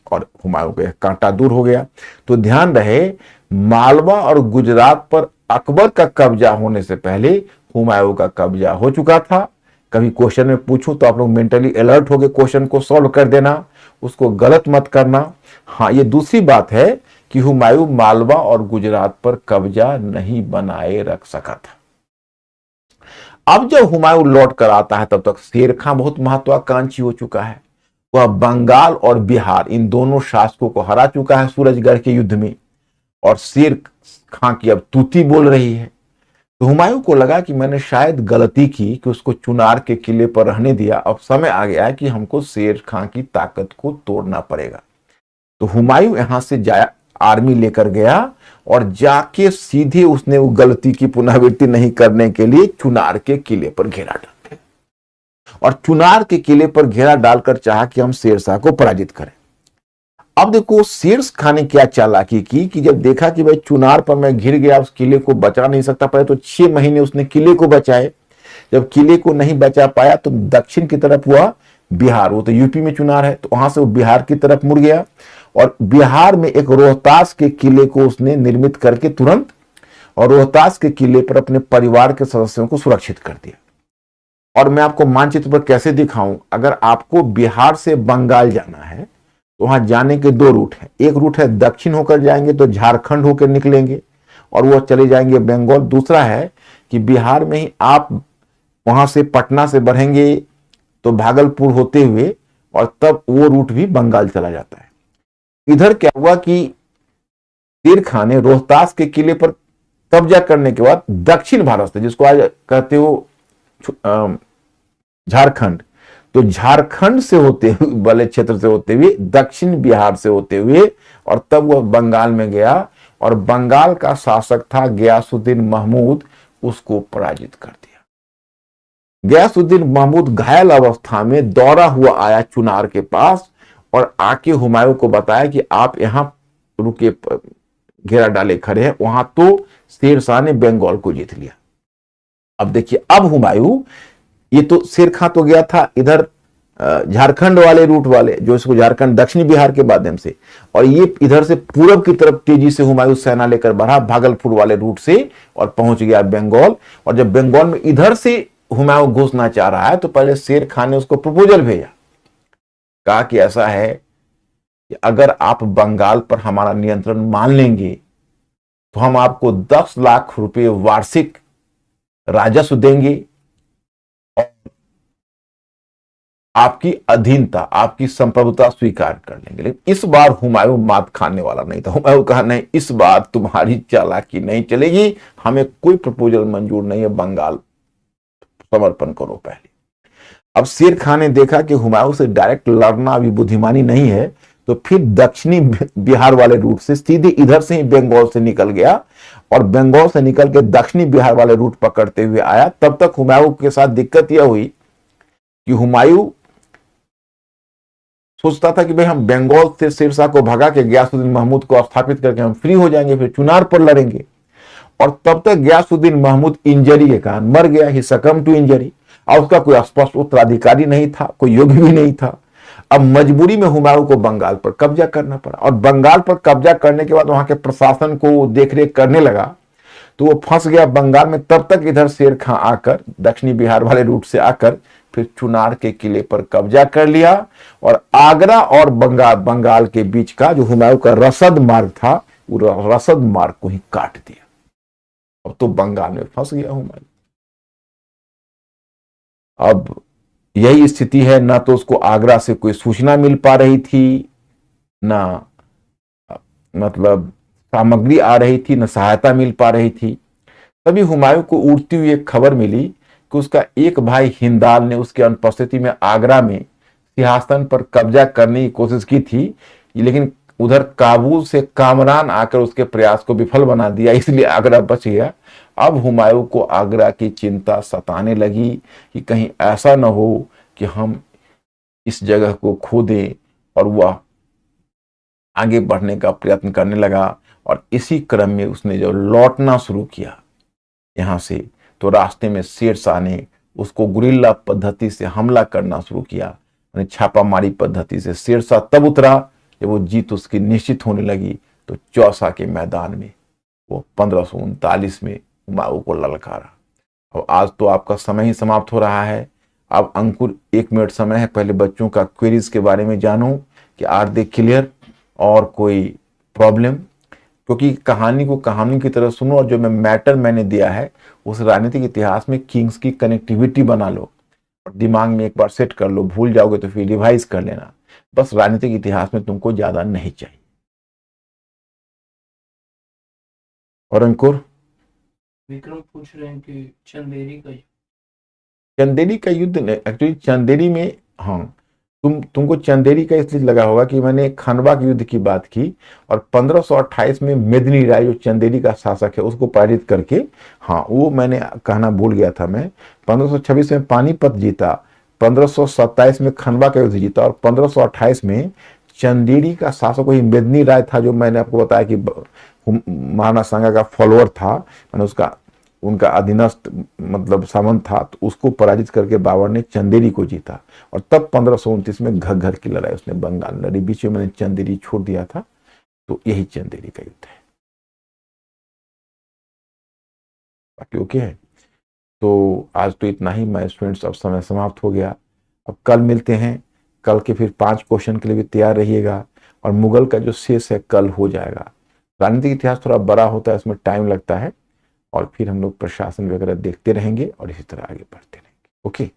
और हुमायूं का कांटा दूर हो गया। तो ध्यान रहे, मालवा और गुजरात पर अकबर का कब्जा होने से पहले हुमायूं का कब्जा हो चुका था। कभी क्वेश्चन में पूछूं तो आप लोग मेंटली अलर्ट हो गए, क्वेश्चन को सॉल्व कर देना, उसको गलत मत करना। हाँ, ये दूसरी बात है कि हुमायूं मालवा और गुजरात पर कब्जा नहीं बनाए रख सका था। अब जब हुमायूं लौट कर आता है, तब तक शेर खां बहुत महत्वाकांक्षी हो चुका है। वह बंगाल और बिहार इन दोनों शासकों को हरा चुका है सूरजगढ़ के युद्ध में, और शेर खां की अब तूती बोल रही है। तो हुमायूं को लगा कि मैंने शायद गलती की कि उसको चुनार के किले पर रहने दिया। अब समय आ गया है कि हमको शेर खां की ताकत को तोड़ना पड़ेगा। तो हुमायूं यहां से आर्मी लेकर गया और जाके सीधे उसने वो गलती की पुनरावृत्ति नहीं करने के लिए चुनार के किले पर घेरा डाल दिया और चुनार के किले पर घेरा डालकर चाहा कि हम शेरशाह को पराजित करें। अब देखो शेर खान ने क्या चालाकी की कि जब देखा कि भाई चुनार पर मैं घिर गया, उस किले को बचा नहीं सकता, पहले तो 6 महीने उसने किले को बचाए। जब किले को नहीं बचा पाया तो दक्षिण की तरफ हुआ बिहार, वो तो यूपी में चुनार है, तो वहां से वो बिहार की तरफ मुड़ गया और बिहार में एक रोहतास के किले को उसने निर्मित करके तुरंत और रोहतास के किले पर अपने परिवार के सदस्यों को सुरक्षित कर दिया। और मैं आपको मानचित्र पर कैसे दिखाऊं, अगर आपको बिहार से बंगाल जाना है तो वहां जाने के 2 रूट हैं। एक रूट है दक्षिण होकर जाएंगे तो झारखंड होकर निकलेंगे और वो चले जाएंगे बंगाल। दूसरा है कि बिहार में ही आप वहां से पटना से बढ़ेंगे तो भागलपुर होते हुए और तब वो रूट भी बंगाल चला जाता है। इधर क्या हुआ कि शेर खान ने रोहतास के किले पर कब्जा करने के बाद दक्षिण भारत से, जिसको आज कहते हो झारखंड, तो झारखंड से होते हुए वाले क्षेत्र से होते हुए दक्षिण बिहार से होते हुए और तब वह बंगाल में गया और बंगाल का शासक था गयासुद्दीन महमूद, उसको पराजित कर दिया। गयासुद्दीन महमूद घायल अवस्था में दौड़ा हुआ आया चुनार के पास और आके हुमायूं को बताया कि आप यहां रुके, घेरा डाले खड़े हैं। वहां तो शेरशाह ने बंगाल को जीत लिया। अब देखिए, अब हुमायूं, ये तो शेर खां तो गया था इधर झारखंड वाले रूट वाले, जो इसको झारखंड दक्षिणी बिहार के माध्यम से, और ये इधर से पूरब की तरफ तेजी से हुमायूं सेना लेकर बढ़ा भागलपुर वाले रूट से और पहुंच गया बंगाल। और जब बंगाल में इधर से हुमायूं घुसना चाह रहा है तो पहले शेर खान ने उसको प्रपोजल भेजा, कहा कि ऐसा है कि अगर आप बंगाल पर हमारा नियंत्रण मान लेंगे तो हम आपको 10 लाख रुपए वार्षिक राजस्व देंगे और आपकी अधीनता, आपकी संप्रभुता स्वीकार कर लेंगे। लेकिन इस बार हुमायूं मात खाने वाला नहीं था। हुमायूं कहा नहीं, इस बार तुम्हारी चालाकी नहीं चलेगी, हमें कोई प्रपोजल मंजूर नहीं है, बंगाल समर्पण करो पहले। अब शेर खान ने देखा कि हुमायूं से डायरेक्ट लड़ना अभी बुद्धिमानी नहीं है, तो फिर दक्षिणी बिहार वाले रूट से सीधे इधर से ही बंगाल से निकल गया और बंगाल से निकल के दक्षिणी बिहार वाले रूट पकड़ते हुए आया। तब तक हुमायूं के साथ दिक्कत यह हुई कि हुमायूं सोचता था कि भाई हम बंगाल से शेरशाह को भगा के गयासुद्दीन महमूद को स्थापित करके हम फ्री हो जाएंगे, फिर चुनार पर लड़ेंगे। और तब तक गयासुद्दीन महमूद इंजरी के कारण मर गया, ही सकम टू इंजरी, और उसका कोई स्पष्ट उत्तराधिकारी नहीं था, कोई योग्य भी नहीं था। अब मजबूरी में हुमायूं को बंगाल पर कब्जा करना पड़ा और बंगाल पर कब्जा करने के बाद वहां के प्रशासन को देखरेख करने लगा तो वो फंस गया बंगाल में। तब तक इधर शेर खां आकर दक्षिणी बिहार वाले रूट से आकर फिर चुनार के किले पर कब्जा कर लिया और आगरा और बंगाल के बीच का जो हुमायूं का रसद मार्ग था, वो रसद मार्ग को ही काट दिया। अब तो बंगाल में फंस गया हुमायूं। अब यही स्थिति है, ना तो उसको आगरा से कोई सूचना मिल पा रही थी, ना मतलब सामग्री आ रही थी, ना सहायता मिल पा रही थी। तभी हुमायूं को उड़ती हुई एक खबर मिली कि उसका एक भाई हिंदाल ने उसकी अनुपस्थिति में आगरा में सिंहासन पर कब्जा करने की कोशिश की थी, लेकिन उधर काबुल से कामरान आकर उसके प्रयास को विफल बना दिया, इसलिए आगरा बच गया। अब हुमायूं को आगरा की चिंता सताने लगी कि कहीं ऐसा न हो कि हम इस जगह को खो दें, और वह आगे बढ़ने का प्रयत्न करने लगा। और इसी क्रम में उसने जब लौटना शुरू किया यहां से, तो रास्ते में शेरशाह ने उसको गुरिल्ला पद्धति से हमला करना शुरू किया, यानी छापामारी पद्धति से। शेरशाह तब उतरा जब वो जीत उसकी निश्चित होने लगी, तो चौसा के मैदान में वो 1539 में हुमायूं को ललकारा। और आज तो आपका समय ही समाप्त हो रहा है। अब अंकुर 1 मिनट समय है, पहले बच्चों का क्वेरीज के बारे में जानूं कि आर दे क्लियर और कोई प्रॉब्लम, क्योंकि कहानी को कहानी की तरह सुनो और जो मैटर मैंने दिया है उस राजनीतिक इतिहास में किंग्स की कनेक्टिविटी बना लो और दिमाग में एक बार सेट कर लो, भूल जाओगे तो फिर रिवाइज कर लेना। बस राजनीतिक इतिहास में तुमको ज्यादा नहीं चाहिए। और अंकुर, विक्रम पूछ रहे हैं कि चंदेरी का चंदेरी का युद्ध एक्चुअली चंदेरी में, हाँ, तुमको चंदेरी का इसलिए लगा होगा कि मैंने खानवा के युद्ध की बात की और 1528 में मेदिनी राय जो चंदेरी का शासक है उसको पराजित करके, हाँ वो मैंने कहना भूल गया था मैं, 1526 में पानीपत जीता, 1527 में खनवा का युद्ध जीता और 1528 में चंदेरी का शासक वही मेदिनी राय था जो मैंने आपको बताया कि महाराणा सांगा का फॉलोअर था, मैंने उसका उनका अधीनस्थ मतलब सामंत था, तो उसको पराजित करके बाबर ने चंदेरी को जीता और तब 1529 में घग्गर की लड़ाई उसने बंगाल में लड़ी। बीच में मैंने चंदेरी छोड़ दिया था, तो यही चंदेरी का युद्ध है। बाकी ओके है। तो आज तो इतना ही माय स्टूडेंट्स, अब समय समाप्त हो गया। अब कल मिलते हैं, कल के फिर 5 क्वेश्चन के लिए भी तैयार रहिएगा और मुगल का जो शेष है कल हो जाएगा। राजनीतिक इतिहास थोड़ा बड़ा होता है, इसमें टाइम लगता है और फिर हम लोग प्रशासन वगैरह देखते रहेंगे और इसी तरह आगे बढ़ते रहेंगे। ओके।